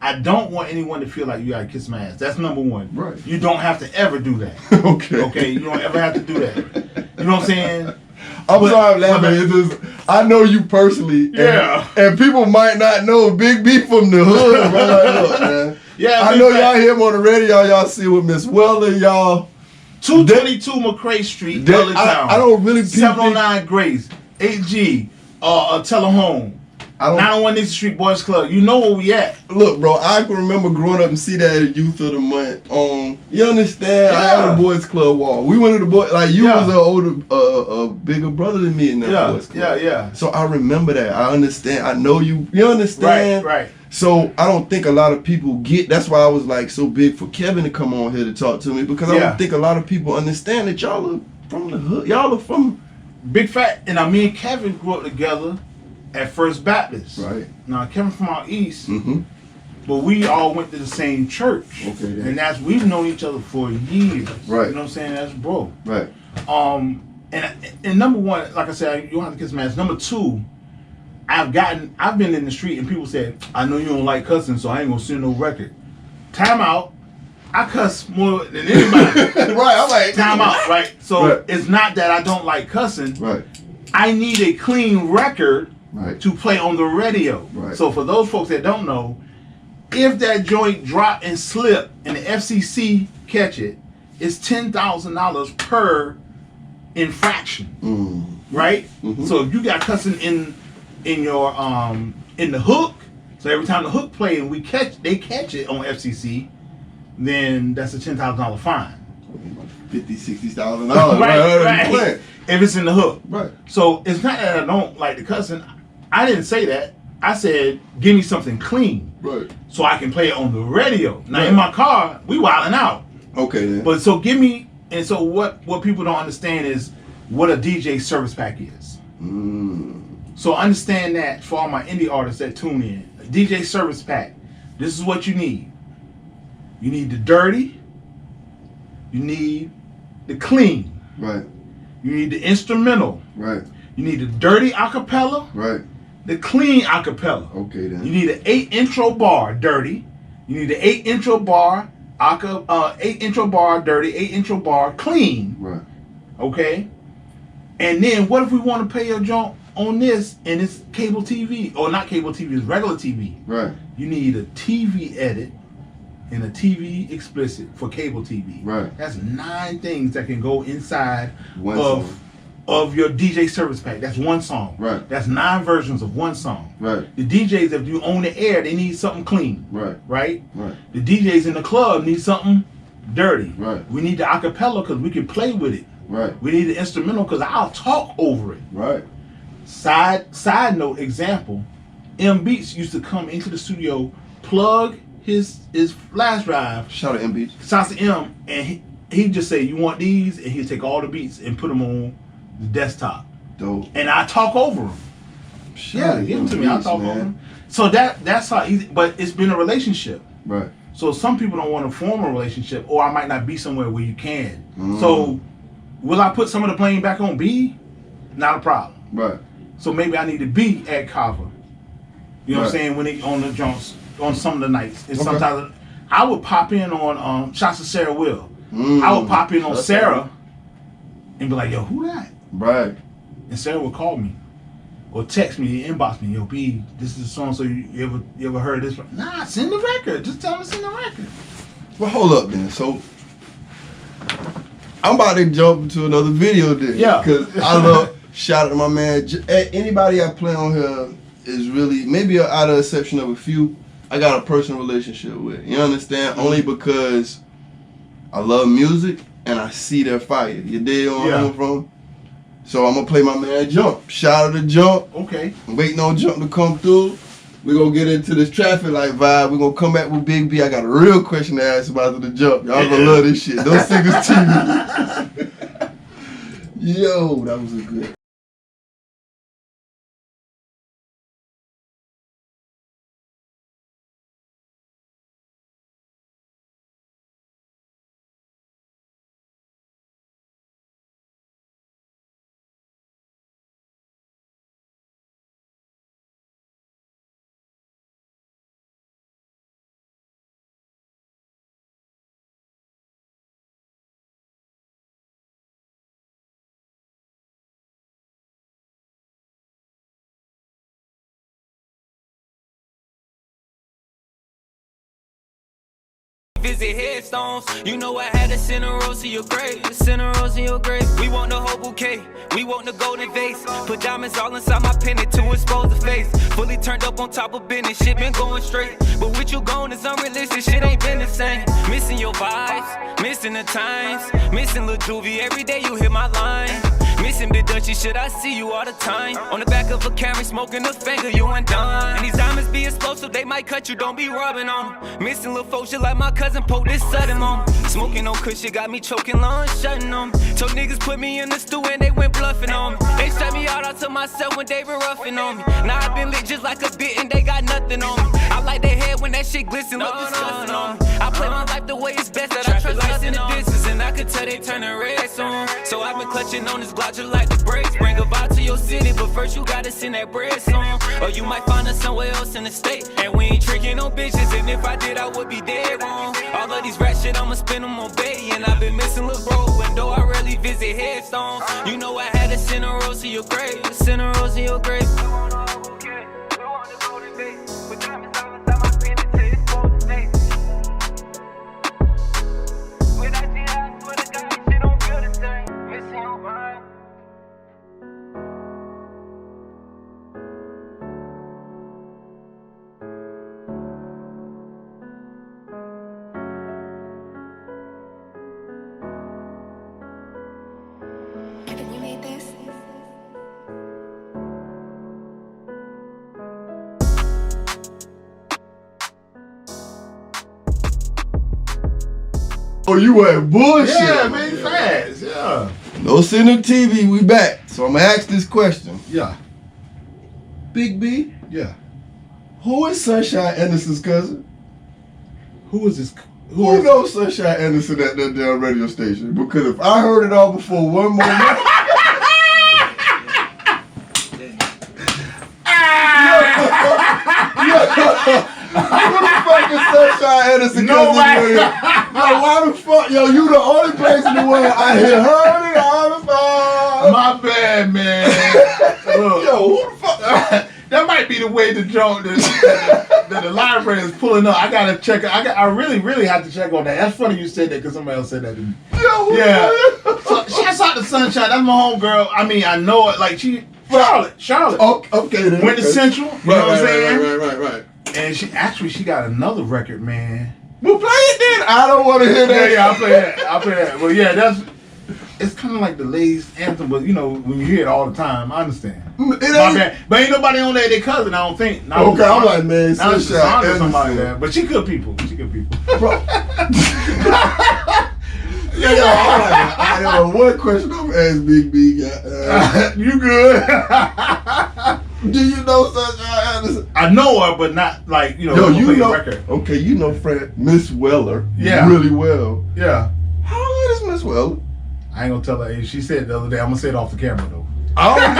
I don't want anyone to feel like you gotta kiss my ass. That's number one. Right. You don't have to ever do that. Okay. Okay. You don't ever have to do that. You know what I'm saying? I'm sorry, laughing. It's just, I know you personally. Yeah. And people might not know Big B from the hood. Bro. Like, look, man. Yeah. I know y'all hear him on the radio. Y'all see with Miss Weller, y'all. 222 McCray Street, Town. I don't really. 709 Grace, 8G, Telehome. 901 Nixon Street Boys Club. You know where we at. Look, bro, I can remember growing up and see that at Youth of the Month. You understand? Yeah. I had a Boys Club wall. We went to the boys. Like you was an older, a bigger brother than me in that Boys Club. Yeah. So I remember that. I understand. I know you. You understand? Right. So I don't think a lot of people get. That's why I was like so big for Kevin to come on here to talk to me, because I don't think a lot of people understand that y'all are from the hood. Y'all are from Big Fat. And me and Kevin grew up together at First Baptist. Right. Now Kevin from out east, Mm-hmm. but we all went to the same church. Okay. Then. And we've known each other for years. Right. You know what I'm saying? That's bro. Right. And number one, like I said, you don't have to kiss my ass. Number two, I've been in the street and people said, I know you don't like cussing, so I ain't gonna send no record. Time out. I cuss more than anybody. Right. I'm like Time out. Right. So it's not that I don't like cussing. Right. I need a clean record. Right. To play on the radio. Right. So for those folks that don't know, if that joint drop and slip and the FCC catch it, it's $10,000 per infraction. Right? Mm-hmm. So if you got cussing in your in the hook, so every time the hook play and they catch it on FCC, then that's a $10,000 fine. $50,000-$60,000. Right. If it's in the hook. Right. So it's not that I don't like the cussing. I didn't say that. I said, give me something clean. Right. So I can play it on the radio. Now in my car, we wilding out. Okay then. But so give me, and so what people don't understand is what a DJ service pack is. So understand that for all my indie artists that tune in. A DJ service pack. This is what you need. You need the dirty. You need the clean. Right. You need the instrumental. Right. You need the dirty acapella. Right. The clean acapella. Okay then. You need an 8 intro bar dirty. You need an 8 intro bar 8 intro bar dirty, 8 intro bar clean. Right. Okay. And then what if we want to pay a jump on this and it's cable TV, or not cable TV, it's regular TV. Right. You need a TV edit and a TV explicit for cable TV. Right. That's 9 things that can go inside One song. of your DJ service pack. That's one song. Right. That's 9 versions of one song. Right. The DJs, if you own the air, they need something clean. Right. Right? Right. The DJs in the club need something dirty. Right. We need the acapella because we can play with it. Right. We need the instrumental because I'll talk over it. Right. Side note example, M Beats used to come into the studio, plug his flash drive. Shout out to MB. Shout out to M, and he'd just say, you want these? And he'd take all the beats and put them on the desktop. Dope. And I talk over them. Yeah, give them to me. I'll talk over them. So that's how easy, but it's been a relationship. Right. So some people don't want to form a relationship, or I might not be somewhere where you can. So will I put some of the playing back on B? Not a problem. Right. So maybe I need to be at Kava. You know what I'm saying? When they on the jumps on some of the nights. And sometimes I would pop in on shots of Sarah Will. I would pop in on Sarah and be like, yo, who that? Right. And Sarah would call me or text me, inbox me, yo, B, this is a song, so you ever heard this? Nah, send the record. Just tell them to send the record. Well, hold up then. So I'm about to jump into another video then. Yeah. Because I love, shout out to my man. Anybody I play on here is really, maybe out of exception of a few, I got a personal relationship with. You understand? Only because I love music and I see their fire. You dig where I'm coming from? So I'm going to play my man Jump. Shout out to Jump. Okay. I'm waiting on Jump to come through. We're going to get into this traffic light vibe. We're going to come back with Big B. I got a real question to ask about the Jump. Y'all going to love this shit. Those singles TV. Yo, that was a good. visit headstones. You know I had to send a rose to your grave. Send a rose to your grave. We want the whole bouquet. We want the golden vase. Put diamonds all inside my pendant to expose the face. Fully turned up on top of business. Shit been going straight. But with you gone is unrealistic. Shit ain't been the same. Missing your vibes. Missing the times. Missing Lil Juvie. Every day you hit my line. Missing Big Dutchie, should I see you all the time? On the back of a Camry, smoking a finger, you undone. And these diamonds be explosive, they might cut you, don't be rubbing on them. Missing little folks, shit like my cousin Pope, this sudden on. Smoking on kush, shit got me choking, lungs shutting on. Told niggas put me in the stew and they went bluffing on me. They shut me out to myself when they were roughing on me. Now I been lit just like a bit and they got nothing on me. I like their head when that shit glisten, look disgusting on me. I play my life the way it's best, that I trust nothing in the distance. And I could tell they turning red soon. So I've been clutching on this Glock just like the brakes. Bring a vibe to your city, but first you gotta send that bread song. Or you might find us somewhere else in the state. And we ain't tricking on bitches, and if I did, I would be dead wrong. All of these rap shit, I'ma spend them on Bay. And I've been missing Lil Bro, and though I rarely visit headstones, you know I had to send a rose to your grave. Send a rose to your grave. Oh, you went bullshit. Yeah, man, fast. Yeah. No Signal TV, we back. So I'm gonna ask this question. Yeah. Big B, Yeah. who is Sunshine Anderson's cousin? Who is this? Who knows Sunshine Anderson at that damn radio station? Because if I heard it all before one more night, who the fuck is Sunshine Anderson? Nobody. Yo, why the fuck? Yo, you the only place in the world I hear heard it all the time. My bad, man. Look, Yo, who the fuck? that might be the way the joke that the library is pulling up. I gotta check. I really have to check on that. That's funny you said that because somebody else said that to me. Yo, who Yeah. the fuck? So shouts out to Sunshine. That's my homegirl. I mean, I know it. Like Charlotte. Oh, okay then. Went to Central. You know what I'm saying? Right. And she got another record, man. Well, play it then. I don't want to hear that. Yeah, I'll play that. Well, yeah, it's kind of like the ladies' anthem, but you know, when you hear it all the time, I understand. It My ain't. bad. But ain't nobody on there, their cousin, I don't think. Not Okay, I'm like, man, not Sunshine or somebody Anderson. there. But she good people. Bro. I have one question I'm gonna ask Big B. You good? Do you know Sunshine Anderson? I know her, but not like, you know, Yo, I'm you gonna play the know. record. Okay, you know Miss Weller. Yeah. Really well. Yeah. How old is Miss Weller? I ain't gonna tell her age. She said the other day, I'm gonna say it off the camera though. I don't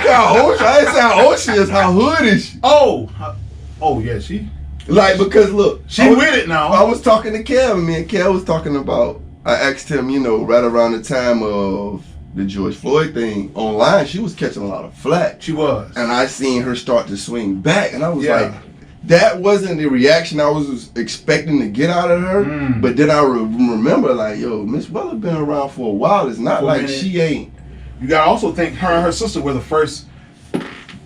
care how old she is. I ain't say how old she is. How hood is she? Oh yeah, she Because look, with it now. I was talking to Kel, and me and Kel was talking about, I asked him, you know, right around the time of the George Floyd thing online, she was catching a lot of flack. She was. And I seen her start to swing back, and I was Yeah. like, that wasn't the reaction I was expecting to get out of her. But then I remember, like, yo, Miss Weller been around for a while. It's not For a like minute. she ain't. You gotta also think her and her sister were the first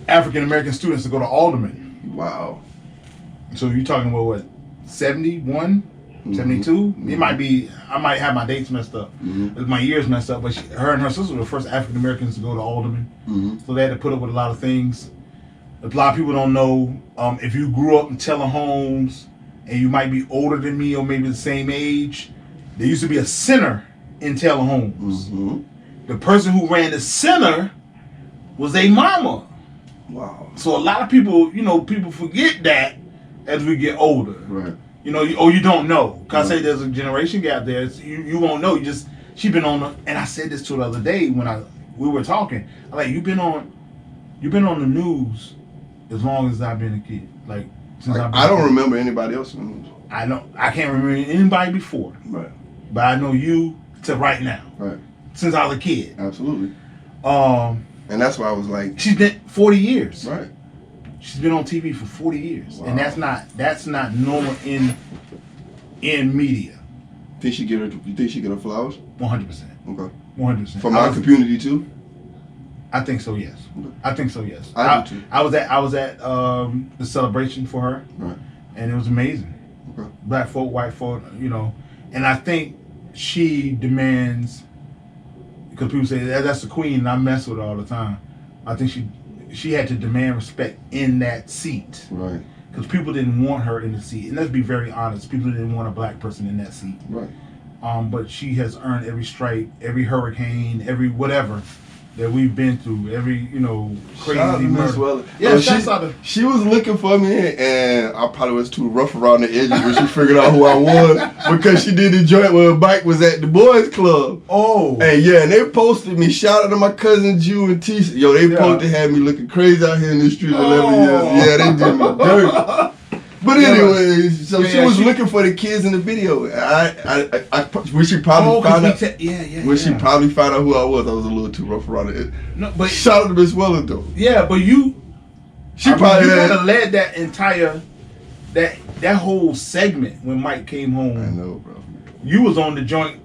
African American students to go to Alderman. Wow. So you're talking about what, 71, 72? It might be, I might have my dates messed up. My years messed up, but her and her sister were the first African Americans to go to Alderman. So they had to put up with a lot of things. A lot of people don't know, if you grew up in Taylor homes and you might be older than me or maybe the same age, there used to be a center in Taylor homes. The person who ran the center was a mama. Wow. So a lot of people, you know, people forget that as we get older. Right. You know, or you don't know. Cause I say there's a generation gap there. It's, you won't know. She been on the, and I said this to her the other day when we were talking. I'm like, you've been on the news as long as I've been a kid. Like since I've been I don't a kid. remember anybody else in the news. I can't remember anybody before. Right. But I know you to right now. Right. Since I was a kid. Absolutely. And that's why I was like, she's been 40 years. right. She's been on TV for 40 years. Wow. And that's not normal in in media. You think she get her flowers? 100%. Okay. 100%. From our community too? I think so, yes. I think so, yes. I do too. I was at the celebration for her. Right. And it was amazing. Okay. Black folk, white folk, you know. And I think she demands, because people say that's the queen and I mess with her all the time. I think she had to demand respect in that seat. Right. Because people didn't want her in the seat. And let's be very honest, people didn't want a black person in that seat. Right. But she has earned every stripe, every hurricane, every whatever that we've been through, every, you know, crazy murder. Yeah, she was looking for me, and I probably was too rough around the edges when she figured out who I was, because she did the joint where her bike was at the boys club. Oh. And yeah, and they posted me. Shout out to my cousin Jew and T. Yo, they posted, had me looking crazy out here in the street 11 years. Yeah, they did me dirty. But anyways, so she was looking for the kids in the video. I wish she probably found out. She probably found out who I was a little too rough around it. No, but shout out to Miss Welland though. Yeah, but you probably led that entire that whole segment when Mike came home. I know, bro. You was on the joint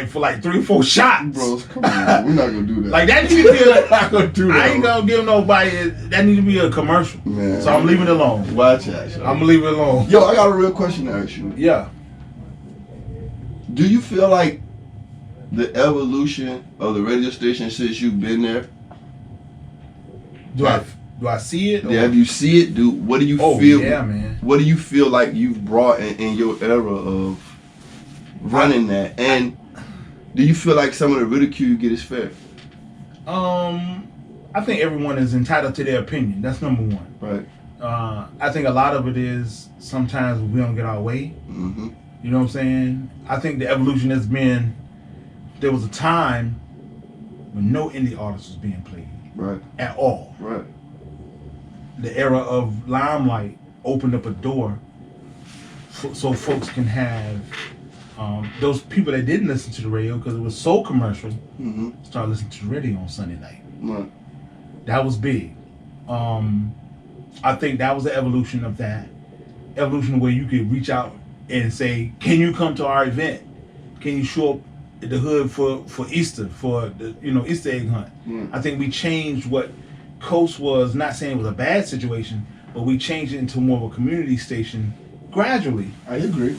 for 3 or 4 shots. Bros, come on, we're not gonna do that. Like that need to be not gonna do that. I ain't gonna give nobody that need to be a commercial. Man. So I'm leaving it alone. Watch out. I'm gonna leave it alone. Yo, I got a real question to ask you. Yeah. Do you feel like the evolution of the radio station since you've been there? Do I see it? Yeah, have you see it? What do you feel? Yeah, man. What do you feel like you've brought in your era of running that? And do you feel like some of the ridicule you get is fair? I think everyone is entitled to their opinion. That's number one. Right. I think a lot of it is sometimes we don't get our way. Mm-hmm. You know what I'm saying? I think the evolution has been, there was a time when no indie artist was being played. Right. At all. Right. The era of Limelight opened up a door so folks can have those people that didn't listen to the radio because it was so commercial, start listening to the radio on Sunday night. Right. That was big. I think that was the evolution of that. Evolution where you could reach out and say, can you come to our event? Can you show up at the hood for Easter, for the Easter egg hunt? I think we changed what Coast was, not saying it was a bad situation, but we changed it into more of a community station gradually. I agree.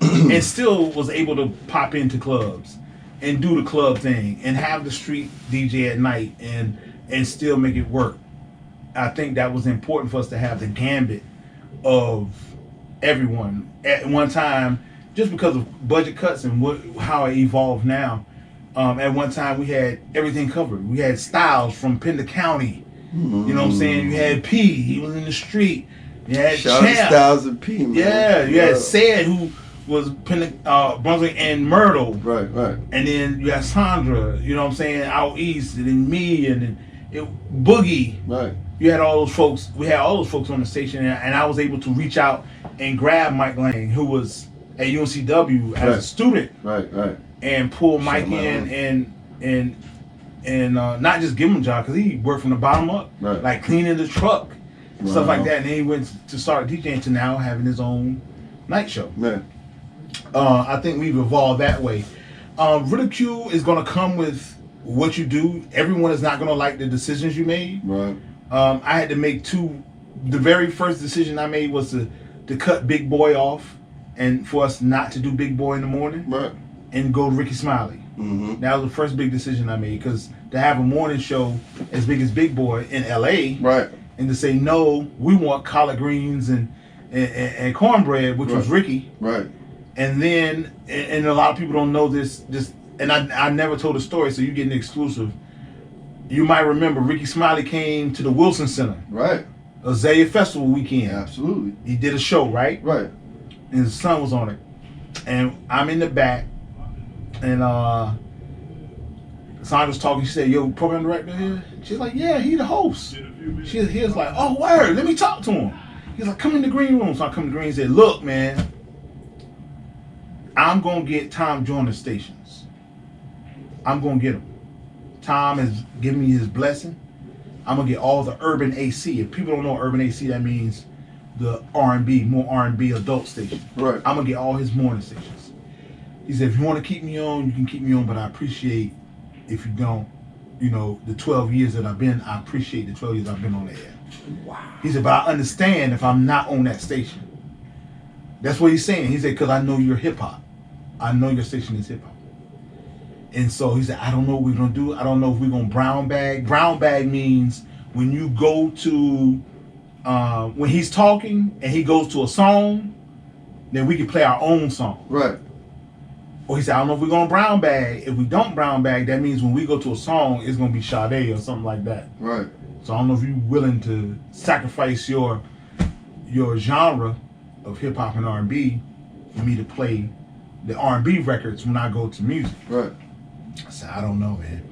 And still was able to pop into clubs and do the club thing and have the street DJ at night and still make it work. I think that was important for us to have the gambit of everyone at one time, just because of budget cuts and how it evolved now. At one time we had everything covered. We had Styles from Pender County. You know what I'm saying? You had P, he was in the street. You had Shout out to Styles and P, man. Yeah, you had Said, who was Brunswick and Myrtle. Right. And then you had Sandra, you know what I'm saying, out east, and then me, and then Boogie. Right. You had all those folks. We had all those folks on the station, and I was able to reach out and grab Mike Lang, who was at UNCW as a student. Right. And pull Mike in and not just give him a job, because he worked from the bottom up, like cleaning the truck, stuff like that. And then he went to start DJing to now having his own night show. Man. I think we've evolved that way. Ridicule is going to come with what you do. Everyone is not going to like the decisions you made. Right. I had to make two. The very first decision I made was to cut Big Boy off, and for us not to do Big Boy in the morning, and go to Ricky Smiley. That was the first big decision I made, because to have a morning show as big as Big Boy in LA, and to say no, we want collard greens and cornbread, which was Ricky, and then and a lot of people don't know this, and I never told a story, so you get an exclusive. You might remember Ricky Smiley came to the Wilson Center. Azalea Festival weekend. Absolutely. He did a show, right? And his son was on it. And I'm in the back, and Sandra's talking. She said, "Yo, program director here?" She's like, "Yeah, he the host." He was like, "Oh, word, let me talk to him." He's like, "Come in the green room." So I come in the green and said, "Look, man, I'm going to get Tom Joyner stations. I'm going to get him. Tom has given me his blessing. I'm going to get all the urban AC. If people don't know urban AC, that means the R&B, more R&B adult station. Right. I'm gonna get all his morning stations. He said, if you want to keep me on, you can keep me on, but I appreciate if you don't. You know, the 12 years that I've been, I appreciate the 12 years I've been on the air. Wow. He said, but I understand if I'm not on that station. That's what he's saying. He said, because I know you're hip hop. I know your station is hip hop. And so he said, I don't know what we're going to do. I don't know if we're going to brown bag. Brown bag means when you go to, when he's talking and he goes to a song, then we can play our own song. Right. Or he said, I don't know if we're going to brown bag. If we don't brown bag, that means when we go to a song, it's going to be Sade or something like that. Right. So I don't know if you're willing to sacrifice your genre of hip hop and R&B for me to play the R&B records when I go to music. Right. I said, I don't know, man.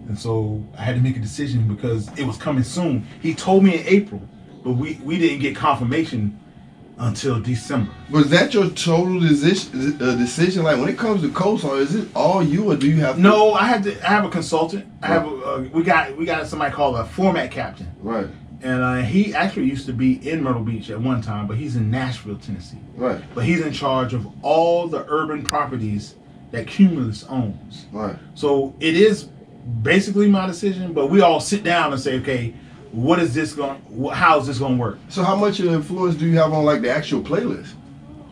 And so I had to make a decision because it was coming soon. He told me in April, but we didn't get confirmation until December. Was that your total decision? Like when it comes to co-star, is it all you or do you have? No, I have a consultant. I have we got somebody called a format captain. Right. And he actually used to be in Myrtle Beach at one time, but he's in Nashville, Tennessee. Right. But he's in charge of all the urban properties that Cumulus owns. Right. So it is basically my decision, but we all sit down and say, okay, how is this going to work? So how much influence do you have on like the actual playlist?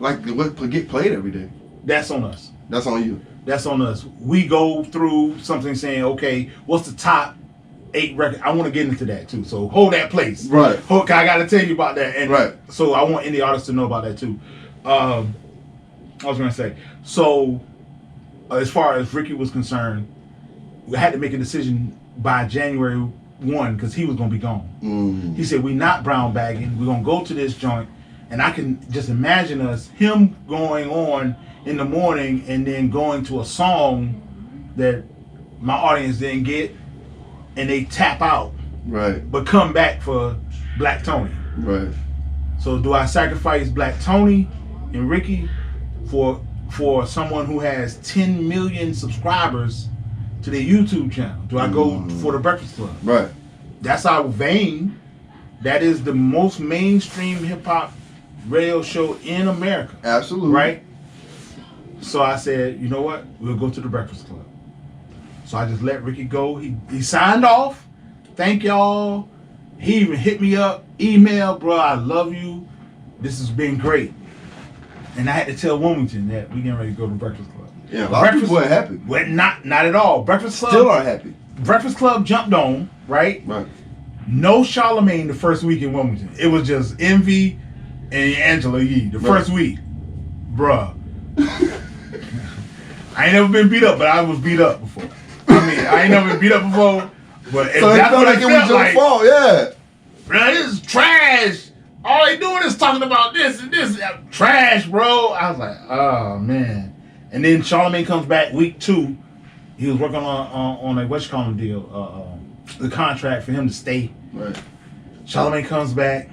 Like what get played every day? That's on us. That's on you. That's on us. We go through something saying, okay, what's the top 8 records? I want to get into that too. So hold that place. Right. I got to tell you about that. And right. So I want any artists to know about that too. I was going to say, so as far as Ricky was concerned, we had to make a decision by January 1 because he was going to be gone. Mm. He said, we're not brown bagging. We're going to go to this joint. And I can just imagine him going on in the morning and then going to a song that my audience didn't get and they tap out. Right. But come back for Black Tony. Right. So do I sacrifice Black Tony and Ricky for someone who has 10 million subscribers to their YouTube channel? Do I go for the Breakfast Club? Right. That's our vein. That is the most mainstream hip hop radio show in America. Absolutely. Right? So I said, you know what? We'll go to the Breakfast Club. So I just let Ricky go. He signed off. Thank y'all. He even hit me up, email, bro, I love you. This has been great. And I had to tell Wilmington that we getting ready to go to Breakfast Club. Yeah, a lot of people are happy. Well, not at all. Breakfast Club still aren't happy. Breakfast Club jumped on, right? Right. No Charlemagne the first week in Wilmington. It was just Envy and Angela Yee the first week. Bruh. I ain't never been beat up, but I was beat up before. I mean, I ain't never been beat up before, but so that's felt like it was your fault, yeah. Bro, this is trash. All they doing is talking about this and this. Trash, bro. I was like, oh, man. And then Charlemagne comes back week 2. He was working on a whatchamacallit deal, the contract for him to stay. Right. Charlemagne comes back,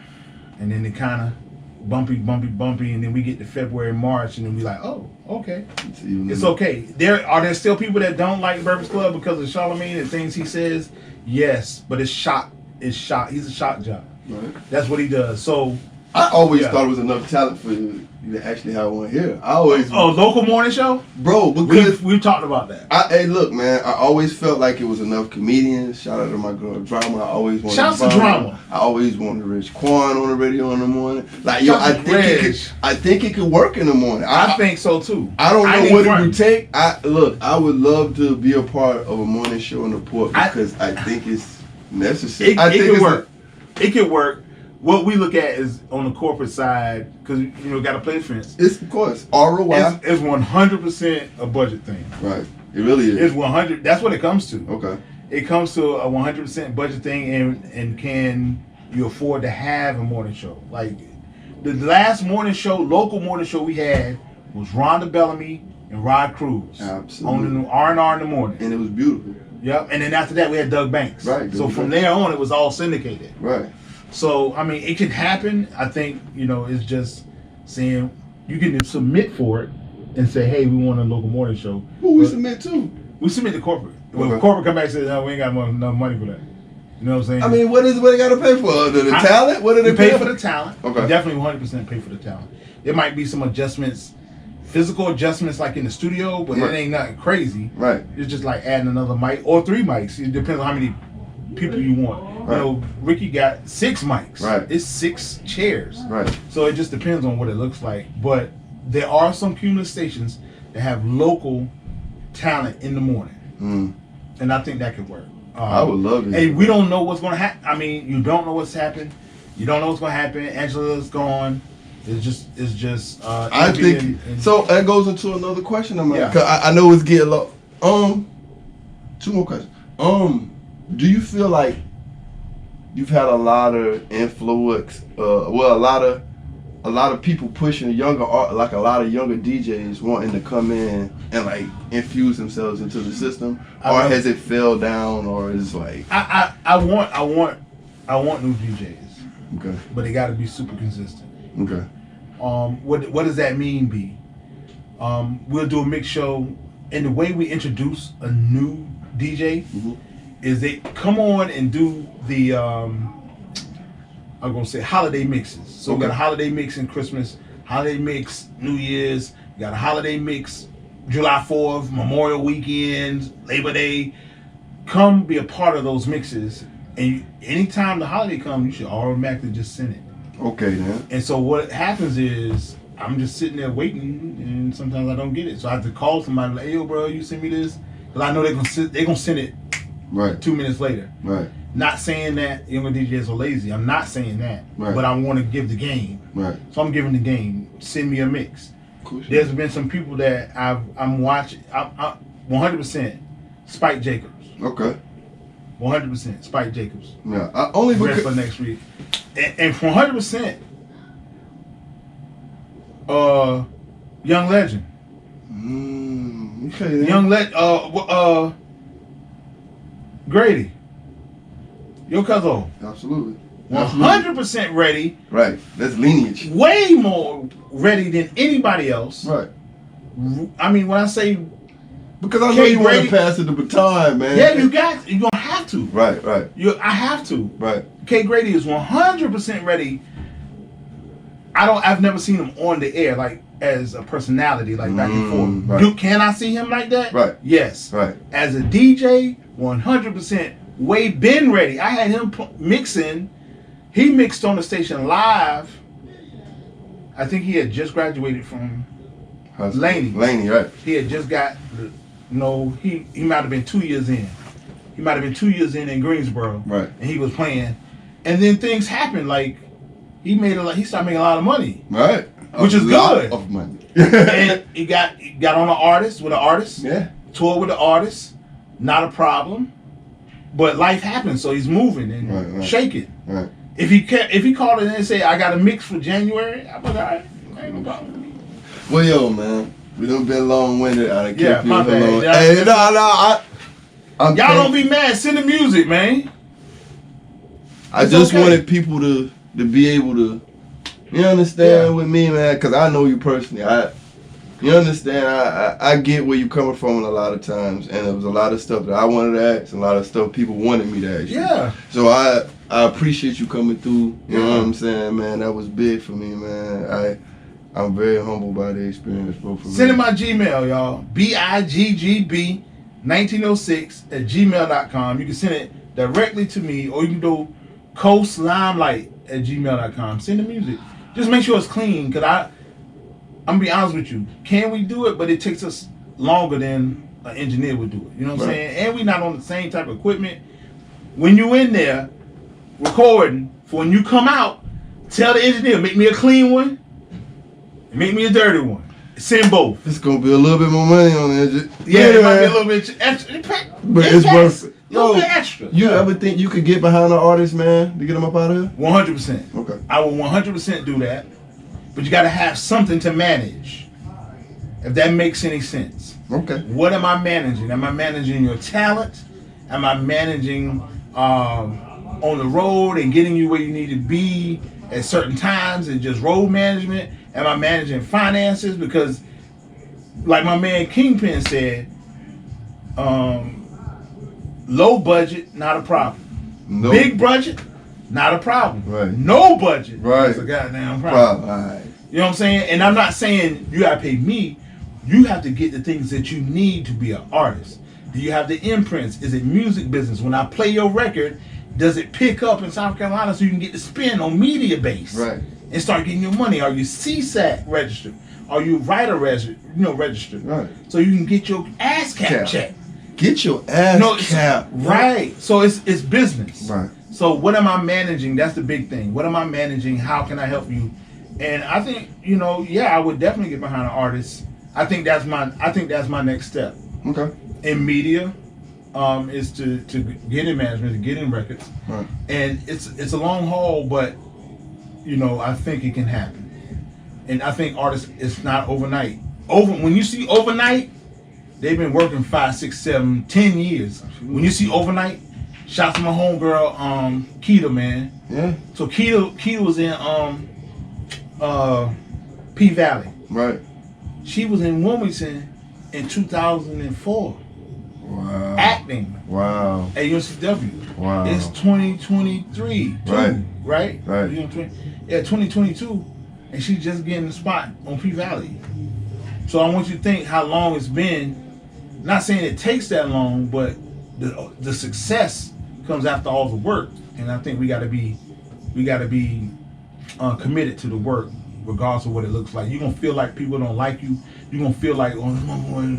and then it kind of bumpy, and then we get to February, March, and then we like, oh, okay. It's okay. Are there still people that don't like Breakfast Club because of Charlemagne and things he says? Yes, but it's shock. It's shock. He's a shock job. Right. That's what he does. So I always thought it was enough talent for you to actually have one here. I always local morning show, bro. Because we've talked about that. Hey, look, man. I always felt like it was enough comedians. Shout out to my girl Drama. I always wanted. Shouts to Drama. I always wanted Rich Quan on the radio in the morning. Like yo, I think it could work in the morning. I think so too. I don't know what it would take. I would love to be a part of a morning show in the port because I think it's necessary. It could work. It could work. What we look at is on the corporate side, because got to play the fence. It's of course ROI. It's 100% a budget thing. Right. It really is. It's 100. That's what it comes to. Okay. It comes to a 100% budget thing, and can you afford to have a morning show? Like the last morning show, local morning show we had was Rhonda Bellamy and Rod Cruz. Absolutely. On the R&R in the morning. And it was beautiful. Yep. And then after that we had Doug Banks. Right. So from there on it was all syndicated. Right. So, I mean, it can happen. I think, it's just saying you can submit for it and say, hey, we want a local morning show. Who we submit to? We submit to corporate. Okay. When corporate come back and say, no, we ain't got enough money for that. You know what I'm saying? I mean, what they got to pay for? The talent? What do they pay for the talent. Okay. You definitely 100% pay for the talent. There might be some adjustments, physical adjustments like in the studio, but it ain't nothing crazy. Right. It's just like adding another mic or 3 mics. It depends on how many people you want. Right. You know, Ricky got 6 mics. Right. It's 6 chairs. Right. So it just depends on what it looks like. But there are some cumulative stations that have local talent in the morning. And I think that could work. I would love it. And we don't know what's going to happen. I mean, you don't know what's happened. You don't know what's going to happen. Angela's gone. It's just. I think so. That goes into another question of mine. Yeah. Cause I know it's getting low. 2 more questions. Do you feel like you've had a lot of influence? A lot of people pushing younger art, like a lot of younger DJs wanting to come in and like infuse themselves into the system, or has it fell down, or is it like I want new DJs. Okay. But they got to be super consistent. Okay. What does that mean, B? We'll do a mix show, and the way we introduce a new DJ is they come on and do the I'm gonna say holiday mixes. So we got a holiday mix in Christmas, holiday mix New Year's, we got a holiday mix July 4th, Memorial Weekend, Labor Day. Come be a part of those mixes, and anytime the holiday comes, you should automatically just send it. Okay, then. And so what happens is I'm just sitting there waiting, and sometimes I don't get it. So I have to call somebody like, "Hey, yo, bro, you send me this," because I know they're gonna send it right 2 minutes later. Right. Not saying that younger DJs are lazy. I'm not saying that. Right. But I want to give the game. Right. So I'm giving the game. Send me a mix. Cool. There's been some people that I'm watching. I 100% Spike Jacobs. Okay. 100% Spike Jacobs. Yeah. I only Rest because for next week. And 100% Young Legend. Okay. Then. Young Legend. Grady. Your cousin. Absolutely. 100% ready. Right. That's lineage. Way more ready than anybody else. Right. I mean, when I say because I know you want to pass it the baton, man. Yeah, you're gonna have to. Right. Right. I have to. Right. K Grady is 100% ready. I've never seen him on the air like as a personality like back and forth. Right. Can I see him like that? Right. Yes. Right. As a DJ, 100%. Way been ready. I had him mixing. He mixed on the station live. I think he had just graduated from Laney. Laney, right. He had just got, he might have been 2 years in. He might have been 2 years in Greensboro. Right. And he was playing. And then things happened. Like, he started making a lot of money. Right. Which is good. Of money. And he got on with an artist. Yeah. Toured with the artist. Not a problem. But life happens, so he's moving and shaking. Right. If he called in and say, "I got a mix for January," I'm like, "All right, ain't no problem." Well, yo, man, we done been long-winded. Yeah, my bad. Hey, no, y'all don't be mad. Send the music, man. I just wanted people to be able to, you understand with me, man, because I know you personally. You understand? I get where you're coming from a lot of times, and there was a lot of stuff that I wanted to ask, and a lot of stuff people wanted me to ask. Yeah. So I appreciate you coming through. You know what I'm saying, man? That was big for me, man. I'm very humbled by the experience, bro. Send in my Gmail, y'all. BIGGB1906@gmail.com. You can send it directly to me, or you can do coastlimelight@gmail.com. Send the music. Just make sure it's clean, because I'm gonna be honest with you. Can we do it? But it takes us longer than an engineer would do it. You know what I'm saying? And we're not on the same type of equipment. When you in there recording, for when you come out, tell the engineer, make me a clean one, and make me a dirty one. Send both. It's gonna be a little bit more money on it. Yeah, it might be a little bit extra. But it's worth it. A little bit extra. You ever think you could get behind an artist, man, to get them up out of here? 100%. Okay. I will 100% do that. But you got to have something to manage, if that makes any sense. Okay. What am I managing? Am I managing your talent? Am I managing on the road and getting you where you need to be at certain times and just road management? Am I managing finances? Because like my man Kingpin said, low budget, not a problem. Nope. Big budget, not a problem. Right. No budget, Right. it's a goddamn problem. All right. You know what I'm saying? And I'm not saying you gotta pay me. You have to get the things that you need to be an artist. Do you have the imprints? Is it music business? When I play your record, does it pick up in South Carolina so you can get the spin on media base? Right. And start getting your money. Are you CSAT registered? Are you writer registered? Right. So you can get your ASCAP check. Get your ass capped. Right. So it's business. Right. So what am I managing? That's the big thing. What am I managing? How can I help you? And I think, I would definitely get behind an artist. I think that's my next step. Okay. In media, is to get in management, to get in records. Right. And it's a long haul, but I think it can happen. And I think artists, it's not overnight. When you see overnight, they've been working 5, 6, 7, 10 years. When you see overnight, shout to my homegirl, Keita, man. Yeah. So Keita was in P Valley. Right. She was in Wilmington in 2004. Wow. Acting. Wow. At UNCW. Wow. It's 2023. Right. Right? Right. 2022. And she's just getting the spot on P Valley. So I want you to think how long it's been. Not saying it takes that long, but the success comes after all the work. And I think we gotta be committed to the work, regardless of what it looks like. You're gonna feel like people don't like you. You're gonna feel like,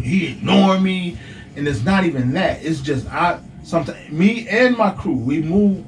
he ignoring me. And it's not even that. It's just me and my crew, we move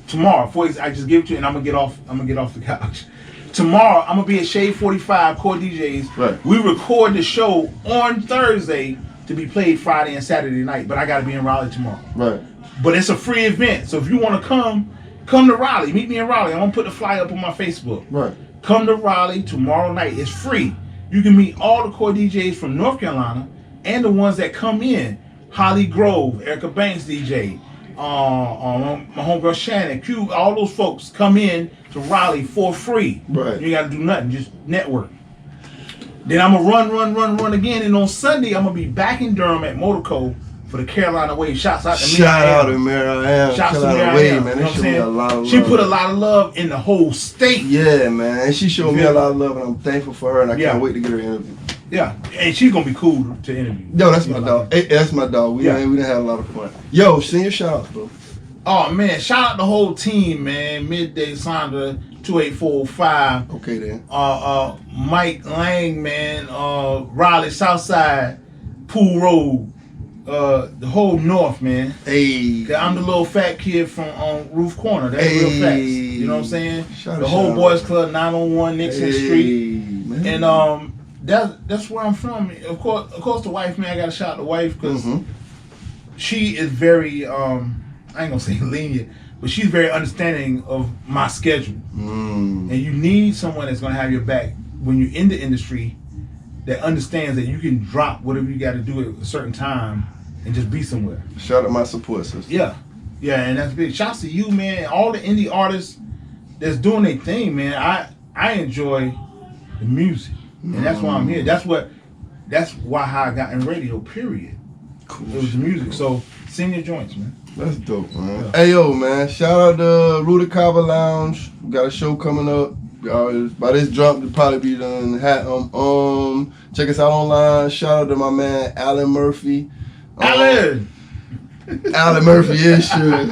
tomorrow. I just give it to you, and I'm gonna get off the couch. Tomorrow, I'm gonna be at Shade 45, Core DJs. Right. We record the show on Thursday to be played Friday and Saturday night, but I gotta be in Raleigh tomorrow. Right. But it's a free event, so if you wanna come to Raleigh. Meet me in Raleigh. I'm gonna put the flyer up on my Facebook. Right. Come to Raleigh tomorrow night. It's free. You can meet all the core DJs from North Carolina and the ones that come in. Holly Grove, Erica Banks DJ, my homegirl Shannon, Q, all those folks come in to Raleigh for free. Right. You gotta do nothing, just network. Then I'm gonna run again, and on Sunday I'm gonna be back in Durham at Motorco for the Carolina Wave. Shouts out to Mary. Shout out to Mary M. Shouts to Mary Wave, M. man. You know They what I'm showed me a saying? lot of love. She put a lot of love in the whole state. Yeah, man. And she showed me a lot of love, and I'm thankful for her, and I can't wait to get her interview. Yeah, and she's gonna be cool to interview. Yo, that's my dog. Hey, that's my dog. We done had a lot of fun. Yo, send your shout outs, bro. Oh man, shout out the whole team, man. Midday Sandra 28405. Okay then. Mike Lang, man. Raleigh Southside, Pool Road, the whole North, man. Hey. I'm the little fat kid from Roof Corner. That's real facts. You know what I'm saying? The whole Boys Club 901 Nixon Street. Man. And that's where I'm from. Of course, the wife, man. I gotta shout out the wife because she is very I ain't gonna say lenient, but she's very understanding of my schedule. And you need someone that's gonna have your back when you're in the industry, that understands that you can drop whatever you got to do at a certain time and just be somewhere. Shout out my support sister. Yeah, and that's big. Shouts to you, man. All the indie artists that's doing their thing, man. I enjoy the music, and that's why I'm here. That's why how I got in radio. Period. Cool. It was the music. So sing your joints, man. That's dope, man. Yeah. Hey, yo, man. Shout out to Ruta Kava Lounge. We got a show coming up. By this drop, it'll probably be done. Check us out online. Shout out to my man, Alan Murphy. Alan Murphy, yeah, sure.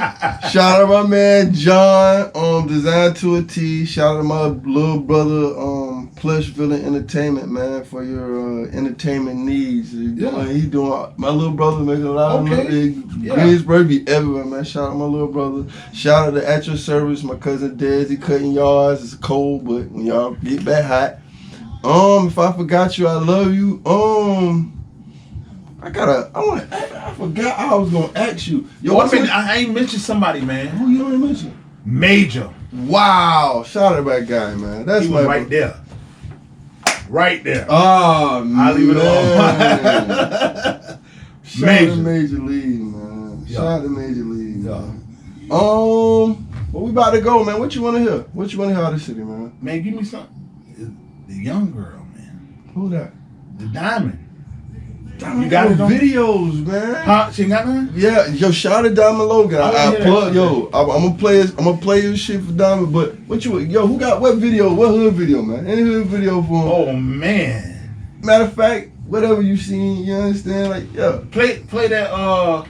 Shout out to my man, John, Design to a T. Shout out to my little brother, Plush Villain Entertainment, man, for your entertainment needs. He doing, my little brother making a lot of Greensboro be everywhere, man. Shout out to my little brother. Shout out to At Your Service, my cousin Desi cutting yards. It's cold, but when y'all get back hot. If I forgot you, I love you. I forgot I was gonna ask you. Yo, I ain't mentioned somebody, man. Who you already mentioned? Major. Wow. Shout out to that guy, man. That's he was right there. Right there. Oh, man. I'll leave it alone. Shout out to Major League, man. Shout out to Major League. Well, we about to go, man. What you want to hear? What you want to hear out of the city, man? Man, give me something. The young girl, man. Who that? The Diamond. You got it on videos, man. Huh? She ain't got none? Yeah, yo, shout out Diamond Logan. I yeah. plug, yo. I'm gonna play his shit for Diamond. But who got what video? What hood video, man? Any hood video for him? Oh man. Matter of fact, whatever you seen, you understand? Like, yeah. Play that. Oh,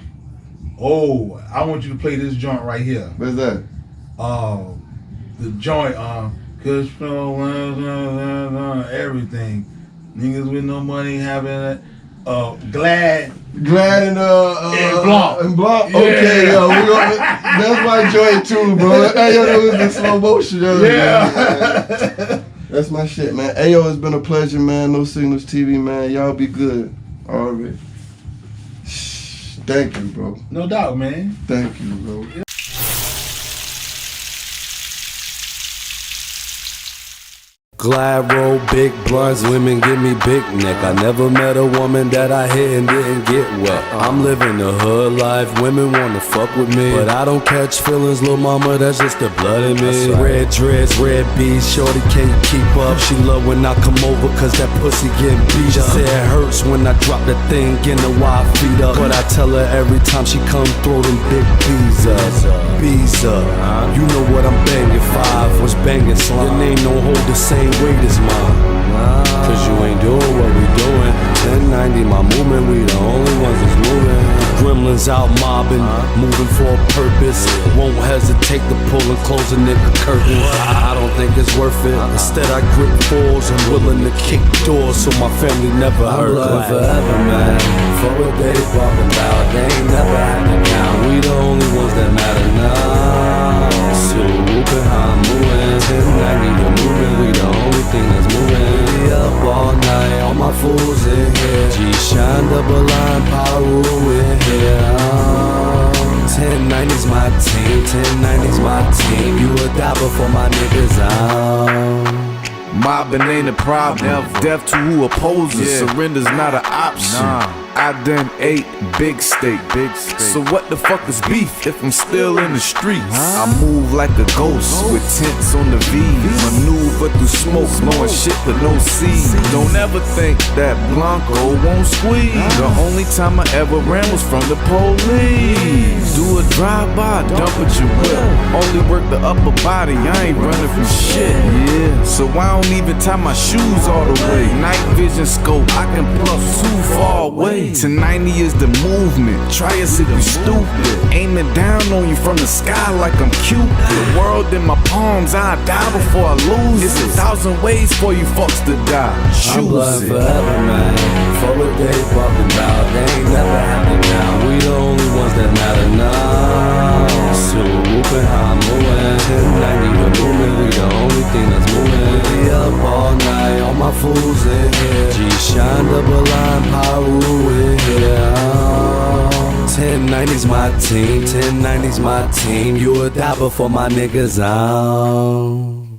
I want you to play this joint right here. What's that? The joint. Cause everything. Niggas with no money having that. Glad and Blanc. And Blanc. Okay, Yeah. yo, that's my joint too, bro. Hey, yo, that was in slow motion. Yeah. That's my shit, man. Hey, yo, it's been a pleasure, man. No Signals TV, man. Y'all be good. All right. Thank you, bro. No doubt, man. Thank you, bro. Glad roll, big blunts, women give me big neck. I never met a woman that I hit and didn't get wet. I'm living the hood life, women wanna fuck with me, but I don't catch feelings, little mama, that's just the blood in me. Red dreads, red beads, shorty can't keep up. She love when I come over cause that pussy getting beat up. She say it hurts when I drop that thing, getting the wide feet up, but I tell her every time she come throw them big B's up. B's up, you know what I'm banging, 5 was banging slime. Your name don't hold the same weight as mine, cause you ain't doing what we doing. 1090 my movement, we the only ones that's moving. Gremlins out mobbing, moving for a purpose. Won't hesitate to pull and close a nigga curtain. I don't think it's worth it. Instead I grip fours, I'm willing to kick doors so my family never hurt. I'm forever, man. For what they talking about, they ain't never had to count. We the only ones that matter now. So whooping how I'm moving. 1090 the movement, we the only thing that's moving. We up all night, all my fools in here. G-Shine, double line, Paru in here. 1090's my team, 1090's my team. You a dabber for my niggas out. Mobbing ain't a problem. Death to who opposes. Surrender's not an option. I done ate big steak. So what the fuck is beef if I'm still in the streets? I move like a ghost with tents on the V's. Maneuver through smoke, blowing shit with no seeds. Don't ever think that Blanco won't squeeze. The only time I ever ran was from the police. Do a drive-by, dump at your whip. Only work the upper body, I ain't running from shit. Yeah, so I don't even tie my shoes all the way. Night vision scope, I can puff too far away. 1090 is the movement. Try us if you stupid. Aiming down on you from the sky like I'm Cupid. The world in my palms, I die before I lose it. It's 1,000 ways for you fucks to die. I'm blood Choose it. forever, man. For what they talking about, they ain't never happened now. We the only ones that matter now. So whooping how I'm moving. 1090 the movement, we the only thing that's moving. We up all night, all my fools in here. G-Shine, double line, Paru in here. 1090's my team, 1090's my team. You a dabber for my niggas out.